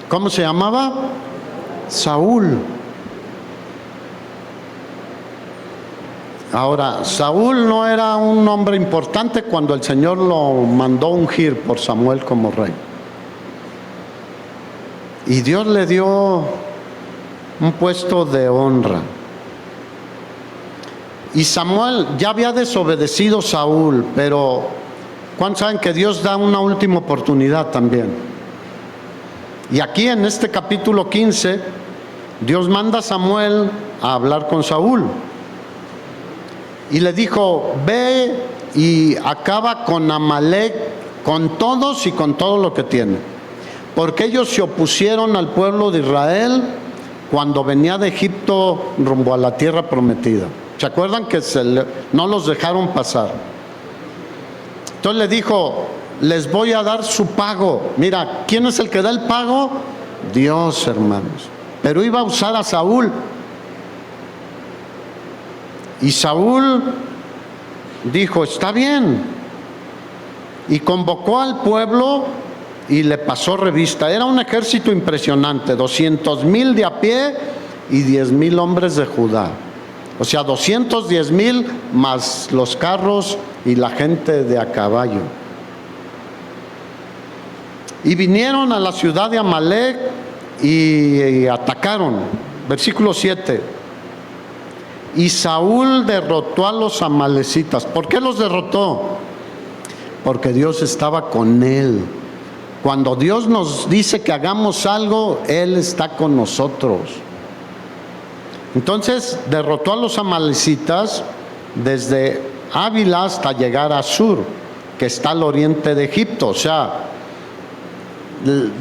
¿Cómo se llamaba? Saúl. Ahora, Saúl no era un hombre importante cuando el Señor lo mandó ungir por Samuel como rey. Y Dios le dio un puesto de honra. Y Samuel ya había desobedecido a Saúl, pero ¿cuántos saben que Dios da una última oportunidad también? Y aquí en este capítulo 15, Dios manda a Samuel a hablar con Saúl. Y le dijo, ve y acaba con Amalec, con todos y con todo lo que tiene. Porque ellos se opusieron al pueblo de Israel cuando venía de Egipto rumbo a la tierra prometida. ¿Se acuerdan que no los dejaron pasar? Entonces le dijo, les voy a dar su pago. Mira, ¿quién es el que da el pago? Dios, hermanos. Pero iba a usar a Saúl. Y Saúl dijo, está bien. Y convocó al pueblo y le pasó revista. Era un ejército impresionante, 200,000 de a pie y 10,000 hombres de Judá. O sea, 210,000 más los carros y la gente de a caballo. Y vinieron a la ciudad de Amalec y atacaron. Versículo 7. Y Saúl derrotó a los amalecitas. ¿Por qué los derrotó? Porque Dios estaba con él. Cuando Dios nos dice que hagamos algo, Él está con nosotros. Entonces derrotó a los amalecitas desde Ávila hasta llegar a Sur, que está al oriente de Egipto. O sea,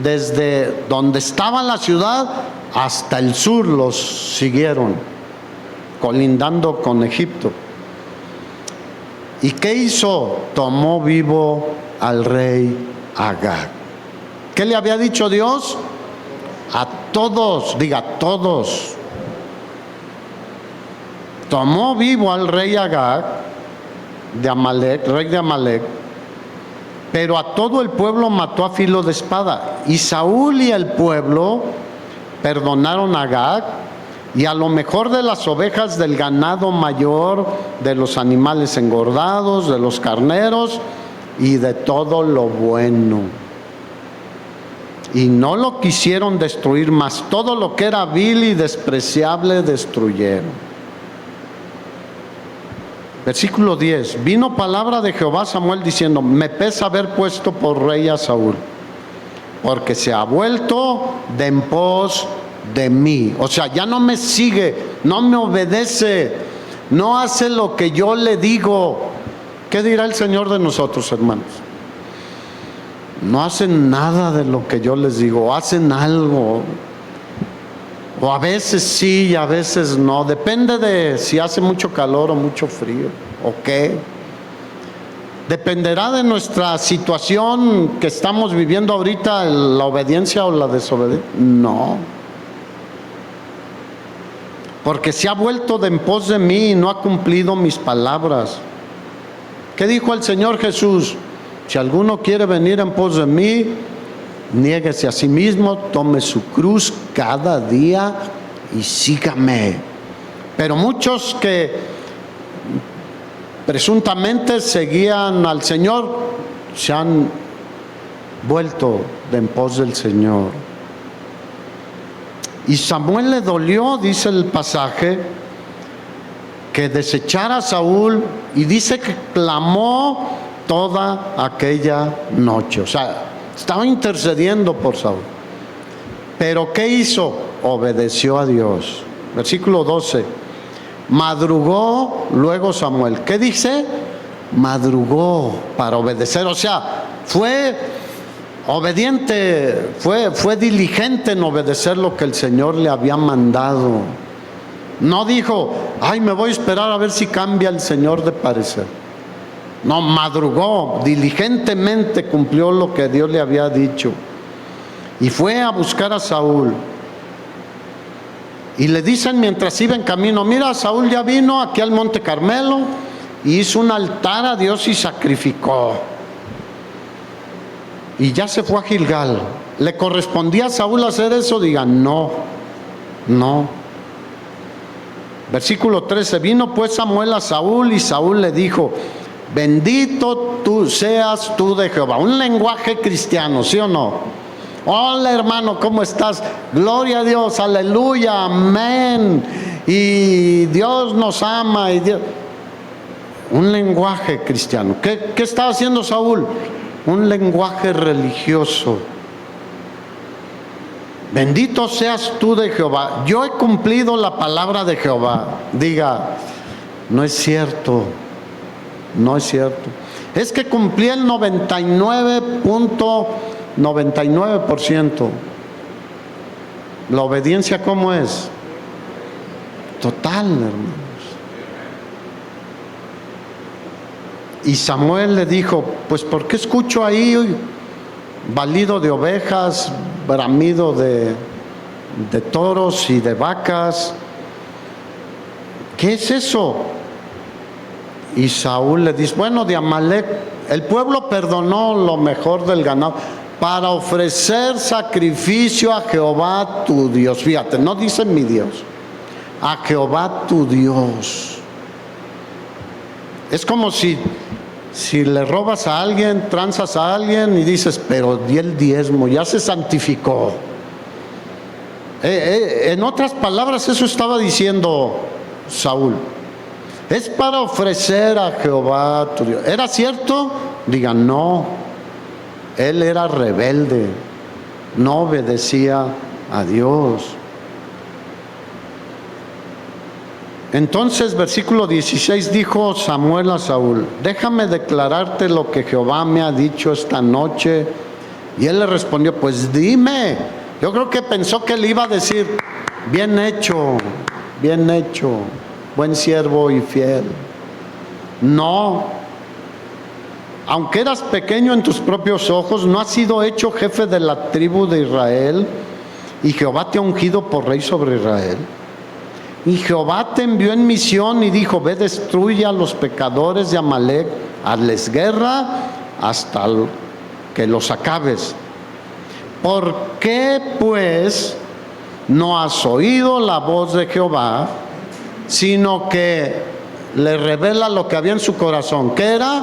desde donde estaba la ciudad hasta el sur los siguieron. colindando con Egipto. ¿Y qué hizo? Tomó vivo al rey Agag. ¿Qué le había dicho Dios? A todos, diga a todos. Tomó vivo al rey Agag de Amalec, rey de Amalec, pero a todo el pueblo mató a filo de espada. Y Saúl y el pueblo perdonaron a Agag y a lo mejor de las ovejas, del ganado mayor, de los animales engordados, de los carneros y de todo lo bueno. Y no lo quisieron destruir, mas todo lo que era vil y despreciable destruyeron. Versículo 10. Vino palabra de Jehová a Samuel diciendo: me pesa haber puesto por rey a Saúl, porque se ha vuelto de en pos de mí. O sea, ya no me sigue, no me obedece, no hace lo que yo le digo. ¿Qué dirá el Señor de nosotros, hermanos? No hacen nada de lo que yo les digo, hacen algo. O a veces sí y a veces no. Depende de si hace mucho calor o mucho frío. ¿O qué? Dependerá de nuestra situación que estamos viviendo ahorita, la obediencia o la desobediencia. No. Porque se ha vuelto de en pos de mí y no ha cumplido mis palabras. ¿Qué dijo el Señor Jesús? Si alguno quiere venir en pos de mí, niéguese a sí mismo, tome su cruz cada día y sígame. Pero muchos que presuntamente seguían al Señor se han vuelto de en pos del Señor. Y Samuel le dolió, dice el pasaje, que desechara a Saúl, y dice que clamó toda aquella noche. O sea, estaba intercediendo por Saúl. Pero ¿qué hizo? Obedeció a Dios. Versículo 12. Madrugó luego Samuel. ¿Qué dice? Madrugó para obedecer. O sea, fue obediente, fue diligente en obedecer lo que el Señor le había mandado. No dijo: ay, me voy a esperar a ver si cambia el Señor de parecer. No, madrugó, diligentemente cumplió lo que Dios le había dicho. Y fue a buscar a Saúl. Y le dicen mientras iba en camino: mira, Saúl ya vino aquí al Monte Carmelo y hizo un altar a Dios y sacrificó. Y ya se fue a Gilgal. ¿Le correspondía a Saúl hacer eso? Digan, no. Versículo 13. Vino pues Samuel a Saúl y Saúl le dijo: bendito tú seas tú de Jehová. Un lenguaje cristiano, ¿sí o no? Hola hermano, ¿cómo estás? Gloria a Dios, aleluya, amén. Y Dios nos ama. Y Dios... Un lenguaje cristiano. ¿Qué estaba haciendo Saúl? Un lenguaje religioso. Bendito seas tú de Jehová. Yo he cumplido la palabra de Jehová. Diga, no es cierto. No es cierto. Es que cumplí el 99.99%. La obediencia, ¿cómo es? Total, hermanos. Y Samuel le dijo: pues ¿por qué escucho ahí balido de ovejas, bramido de toros y de vacas? ¿Qué es eso? Y Saúl le dice: bueno, de Amalec. El pueblo perdonó lo mejor del ganado para ofrecer sacrificio a Jehová tu Dios. Fíjate, no dice mi Dios, a Jehová tu Dios. Es como si le robas a alguien, transas a alguien y dices: pero di el diezmo, ya se santificó. En otras palabras, eso estaba diciendo Saúl. Es para ofrecer a Jehová tu Dios. ¿Era cierto? Digan, no. Él era rebelde, no obedecía a Dios. Entonces, versículo 16, dijo Samuel a Saúl: déjame declararte lo que Jehová me ha dicho esta noche. Y él le respondió: pues dime. Yo creo que pensó que le iba a decir: bien hecho, bien hecho. buen siervo y fiel. No, aunque eras pequeño en tus propios ojos, no has sido hecho jefe de la tribu de Israel, y Jehová te ha ungido por rey sobre Israel. Y Jehová te envió en misión y dijo: ve, destruye a los pecadores de Amalec, hazles guerra hasta que los acabes. ¿Por qué pues no has oído la voz de Jehová, sino que le revela lo que había en su corazón? ¿Qué era?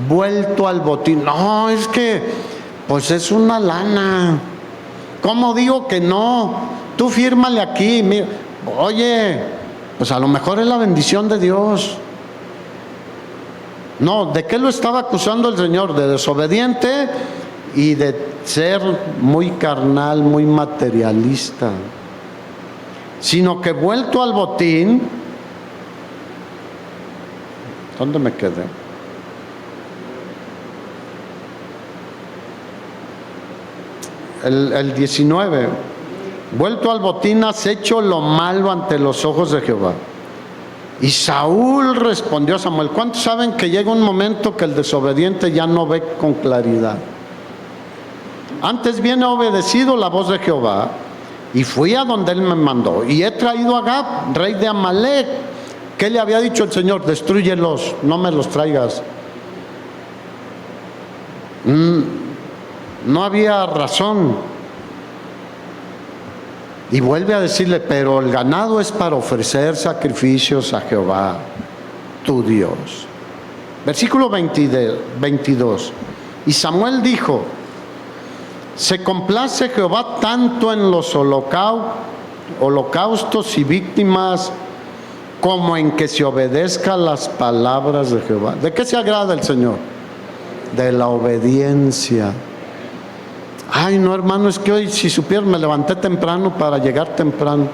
Vuelto al botín. No, es que pues es una lana. ¿Cómo digo que no? Tú fírmale aquí. Mira. Oye, pues a lo mejor es la bendición de Dios. No, ¿de qué lo estaba acusando el Señor? De desobediente y de ser muy carnal, muy materialista. Sino que vuelto al botín. ¿Dónde me quedé? El 19. Vuelto al botín, has hecho lo malo ante los ojos de Jehová. Y Saúl respondió a Samuel. ¿Cuántos saben que llega un momento que el desobediente ya no ve con claridad? Antes bien he obedecido la voz de Jehová, y fui a donde él me mandó, y he traído a Agag, rey de Amalec. ¿Qué le había dicho el Señor? Destrúyelos, no me los traigas. No había razón. Y vuelve a decirle: pero el ganado es para ofrecer sacrificios a Jehová, tu Dios. Versículo 22. Y Samuel dijo: se complace Jehová tanto en los holocaustos y víctimas, como en que se obedezca las palabras de Jehová. ¿De qué se agrada el Señor? De la obediencia. Ay, no, hermano, es que hoy, si supieran, me levanté temprano para llegar temprano,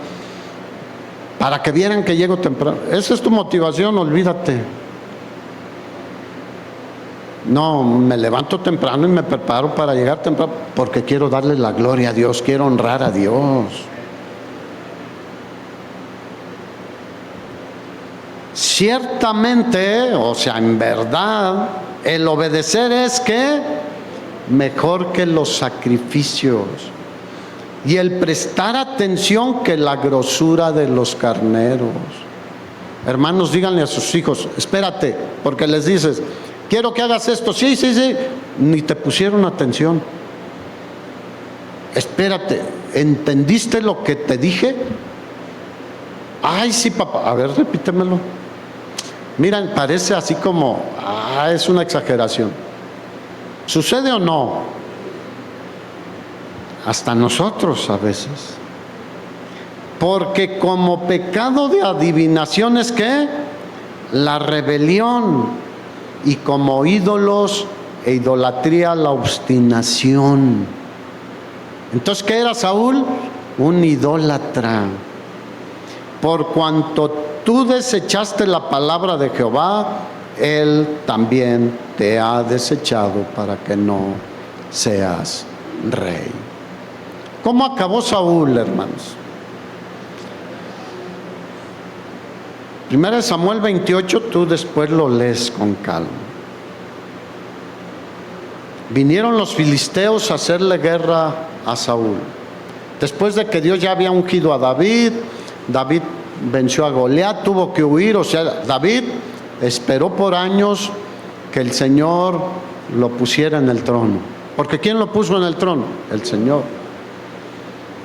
para que vieran que llego temprano. Esa es tu motivación, olvídate. No, me levanto temprano y me preparo para llegar temprano porque quiero darle la gloria a Dios, quiero honrar a Dios. Ciertamente, o sea, en verdad, el obedecer es que mejor que los sacrificios, y el prestar atención que la grosura de los carneros. Hermanos, díganle a sus hijos: espérate, porque les dices: quiero que hagas esto. Sí, ni te pusieron atención. Espérate, ¿entendiste lo que te dije? Ay, sí, papá. A ver, repítemelo. Miren, parece así como, es una exageración. ¿Sucede o no? Hasta nosotros a veces. Porque como pecado de adivinación es ¿qué? La rebelión. Y como ídolos e idolatría, la obstinación. Entonces, ¿qué era Saúl? Un idólatra. Por cuanto tú desechaste la palabra de Jehová, Él también te ha desechado para que no seas rey. ¿Cómo acabó Saúl, hermanos? 1 Samuel 28, tú después lo lees con calma. Vinieron los filisteos a hacerle guerra a Saúl. Después de que Dios ya había ungido a David, David venció a Goliat, tuvo que huir. O sea, David esperó por años que el Señor lo pusiera en el trono. Porque ¿quién lo puso en el trono? El Señor.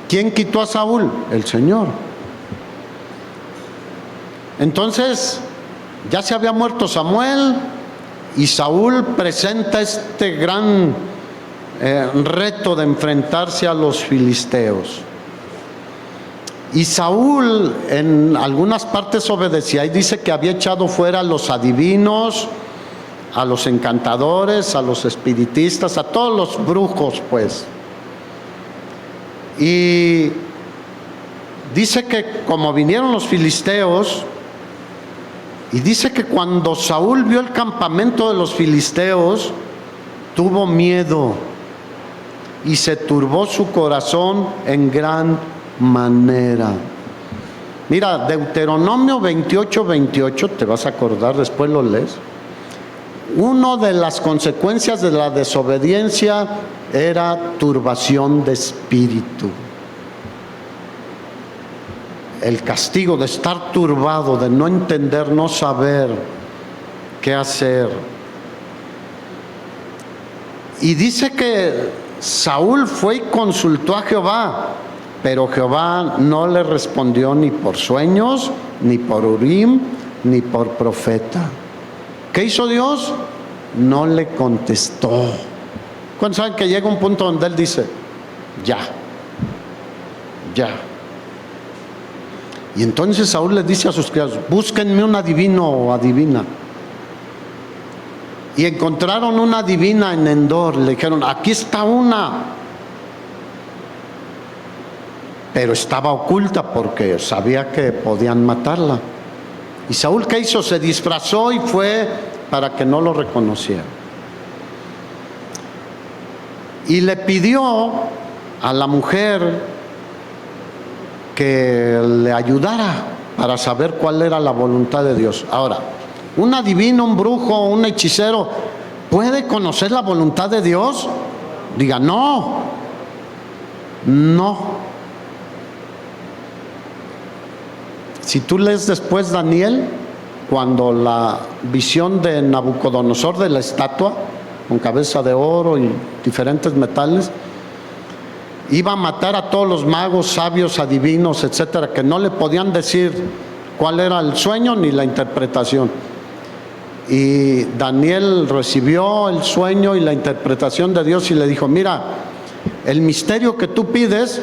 ¿Quién quitó a Saúl? El Señor. Entonces, ya se había muerto Samuel, y Saúl presenta este gran reto de enfrentarse a los filisteos. Y Saúl en algunas partes obedecía, y dice que había echado fuera a los adivinos, a los encantadores, a los espiritistas, a todos los brujos, pues. Y dice que como vinieron los filisteos, y dice que cuando Saúl vio el campamento de los filisteos, tuvo miedo y se turbó su corazón en gran manera. Mira, Deuteronomio 28:28, te vas a acordar, después lo lees. Una de las consecuencias de la desobediencia era turbación de espíritu. El castigo de estar turbado, de no entender, no saber qué hacer. Y dice que Saúl fue y consultó a Jehová, pero Jehová no le respondió ni por sueños, ni por Urim, ni por profeta. ¿Qué hizo Dios? No le contestó. ¿Cuántos saben que llega un punto donde Él dice, ya? Y entonces Saúl le dice a sus criados, búsquenme un adivino o adivina. Y encontraron una adivina en Endor. Le dijeron, aquí está una. Pero estaba oculta porque sabía que podían matarla. Y Saúl, ¿qué hizo? Se disfrazó y fue para que no lo reconociera. Y le pidió a la mujer que le ayudara para saber cuál era la voluntad de Dios. Ahora, un adivino, un brujo, un hechicero, ¿puede conocer la voluntad de Dios? Diga, no. Si tú lees después Daniel, cuando la visión de Nabucodonosor de la estatua, con cabeza de oro y diferentes metales, iba a matar a todos los magos, sabios, adivinos, etcétera, que no le podían decir cuál era el sueño ni la interpretación. Y Daniel recibió el sueño y la interpretación de Dios y le dijo, mira, el misterio que tú pides,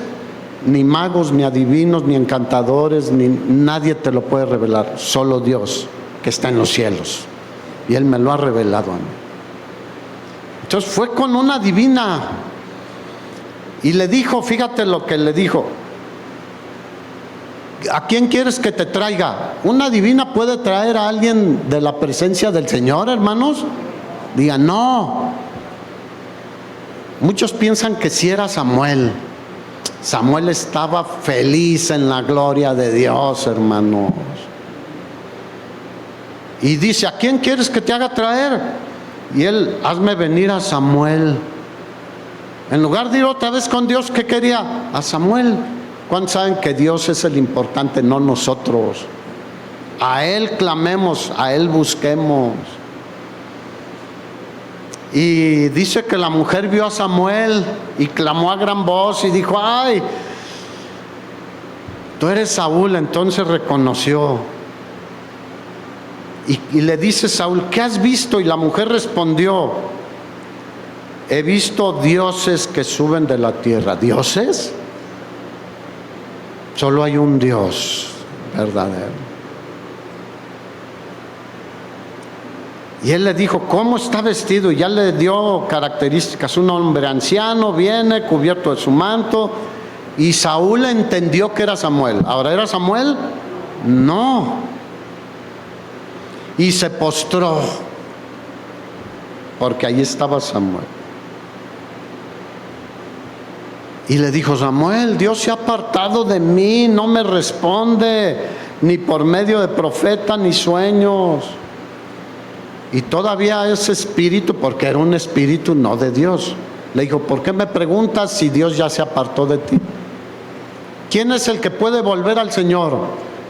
ni magos, ni adivinos, ni encantadores, ni nadie te lo puede revelar, solo Dios que está en los cielos. Y Él me lo ha revelado a mí. Entonces fue con una adivina y le dijo, fíjate lo que le dijo, ¿a quién quieres que te traiga? ¿Una adivina puede traer a alguien de la presencia del Señor, hermanos? Digan, no. Muchos piensan que si era Samuel. Samuel estaba feliz en la gloria de Dios, hermanos. Y dice, ¿a quién quieres que te haga traer? Y él, hazme venir a Samuel. En lugar de ir otra vez con Dios, ¿qué quería? A Samuel. ¿Cuántos saben que Dios es el importante, no nosotros? A Él clamemos, a Él busquemos. Y dice que la mujer vio a Samuel y clamó a gran voz y dijo, ay, tú eres Saúl. Entonces reconoció. Y le dice Saúl, ¿qué has visto? Y la mujer respondió, he visto dioses que suben de la tierra. ¿Dioses? Solo hay un Dios verdadero. Y él le dijo, ¿cómo está vestido? Y ya le dio características. Un hombre anciano viene cubierto de su manto. Y Saúl entendió que era Samuel. ¿Ahora era Samuel? No. Y se postró, porque ahí estaba Samuel. Y le dijo, Samuel, Dios se ha apartado de mí, no me responde, ni por medio de profeta, ni sueños. Y todavía ese espíritu, porque era un espíritu no de Dios, le dijo, ¿por qué me preguntas si Dios ya se apartó de ti? ¿Quién es el que puede volver al Señor?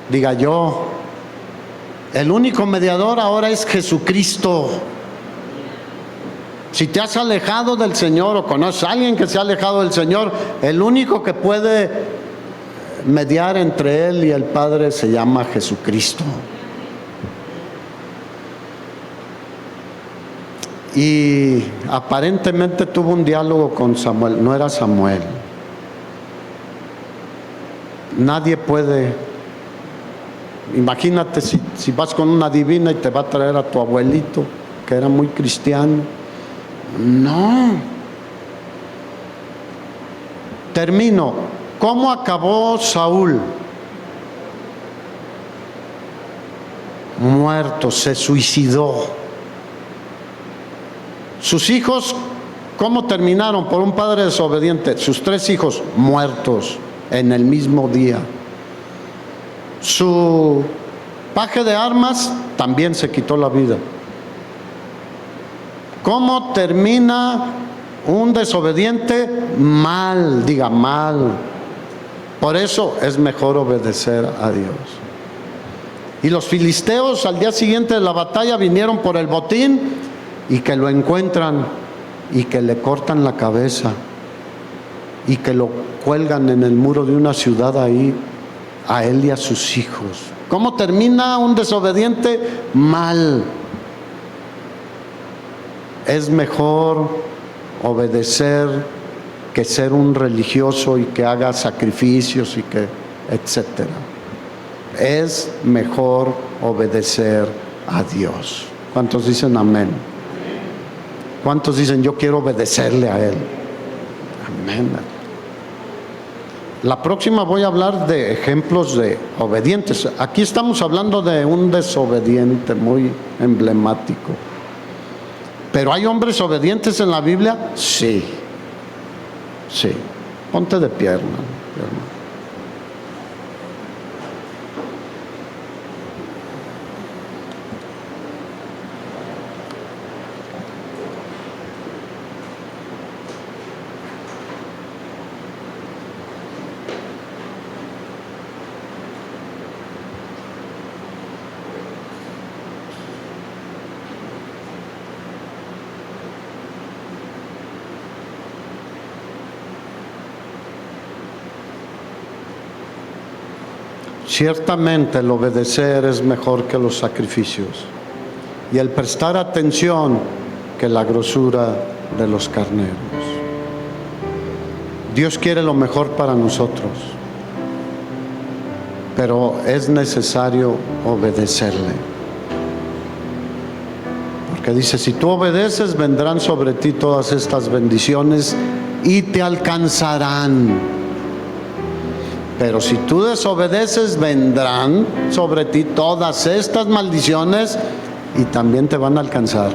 Diga, yo. El único mediador ahora es Jesucristo. Si te has alejado del Señor o conoces a alguien que se ha alejado del Señor, el único que puede mediar entre él y el Padre se llama Jesucristo. Y aparentemente tuvo un diálogo con Samuel. No era Samuel. Nadie puede. Imagínate si vas con una divina y te va a traer a tu abuelito, que era muy cristiano. No. Termino. ¿Cómo acabó Saúl? Muerto, se suicidó. Sus hijos, ¿cómo terminaron? Por un padre desobediente. Sus 3 hijos muertos en el mismo día. su paje de armas, también se quitó la vida. ¿Cómo termina un desobediente? Mal, diga mal. Por eso es mejor obedecer a Dios. Y los filisteos al día siguiente de la batalla vinieron por el botín y que lo encuentran y que le cortan la cabeza y que lo cuelgan en el muro de una ciudad ahí, a él y a sus hijos. ¿Cómo termina un desobediente? Mal. Es mejor obedecer que ser un religioso y que haga sacrificios y que etcétera. Es mejor obedecer a Dios. ¿Cuántos dicen amén? ¿Cuántos dicen yo quiero obedecerle a Él? Amén. La próxima voy a hablar de ejemplos de obedientes. Aquí estamos hablando de un desobediente muy emblemático. ¿Pero hay hombres obedientes en la Biblia? Sí. Sí. Ponte de pie, hermano. Ciertamente el obedecer es mejor que los sacrificios y el prestar atención que la grosura de los carneros. Dios quiere lo mejor para nosotros, pero es necesario obedecerle. Porque dice, si tú obedeces, vendrán sobre ti todas estas bendiciones y te alcanzarán. Pero si tú desobedeces, vendrán sobre ti todas estas maldiciones y también te van a alcanzar.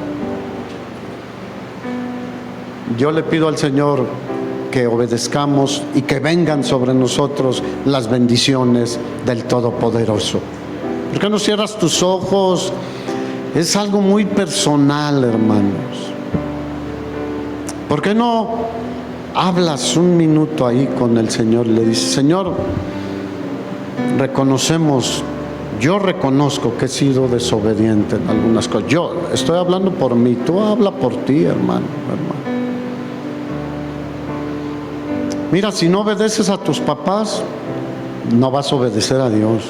Yo le pido al Señor que obedezcamos y que vengan sobre nosotros las bendiciones del Todopoderoso. ¿Por qué no cierras tus ojos? Es algo muy personal, hermanos. ¿Por qué no hablas un minuto ahí con el Señor? Le dices, Señor, yo reconozco que he sido desobediente en algunas cosas. Yo estoy hablando por mí, tú habla por ti, hermano. Mira, si no obedeces a tus papás, no vas a obedecer a Dios.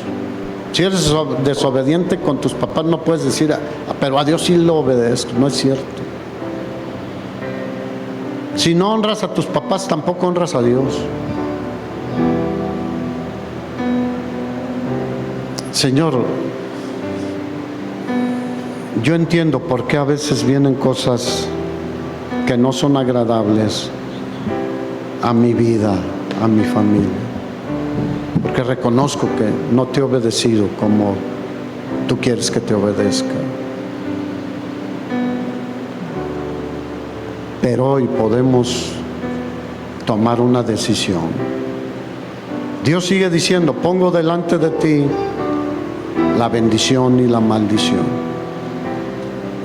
Si eres desobediente con tus papás, no puedes decir, pero a Dios sí lo obedezco. No es cierto. Si no honras a tus papás, tampoco honras a Dios. Señor, yo entiendo por qué a veces vienen cosas que no son agradables a mi vida, a mi familia. Porque reconozco que no te he obedecido como tú quieres que te obedezca. Pero hoy podemos tomar una decisión. Dios sigue diciendo, pongo delante de ti la bendición y la maldición.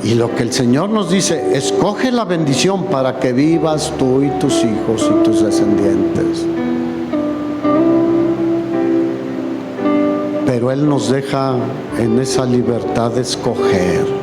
Y lo que el Señor nos dice, escoge la bendición para que vivas tú y tus hijos y tus descendientes. Pero Él nos deja en esa libertad de escoger.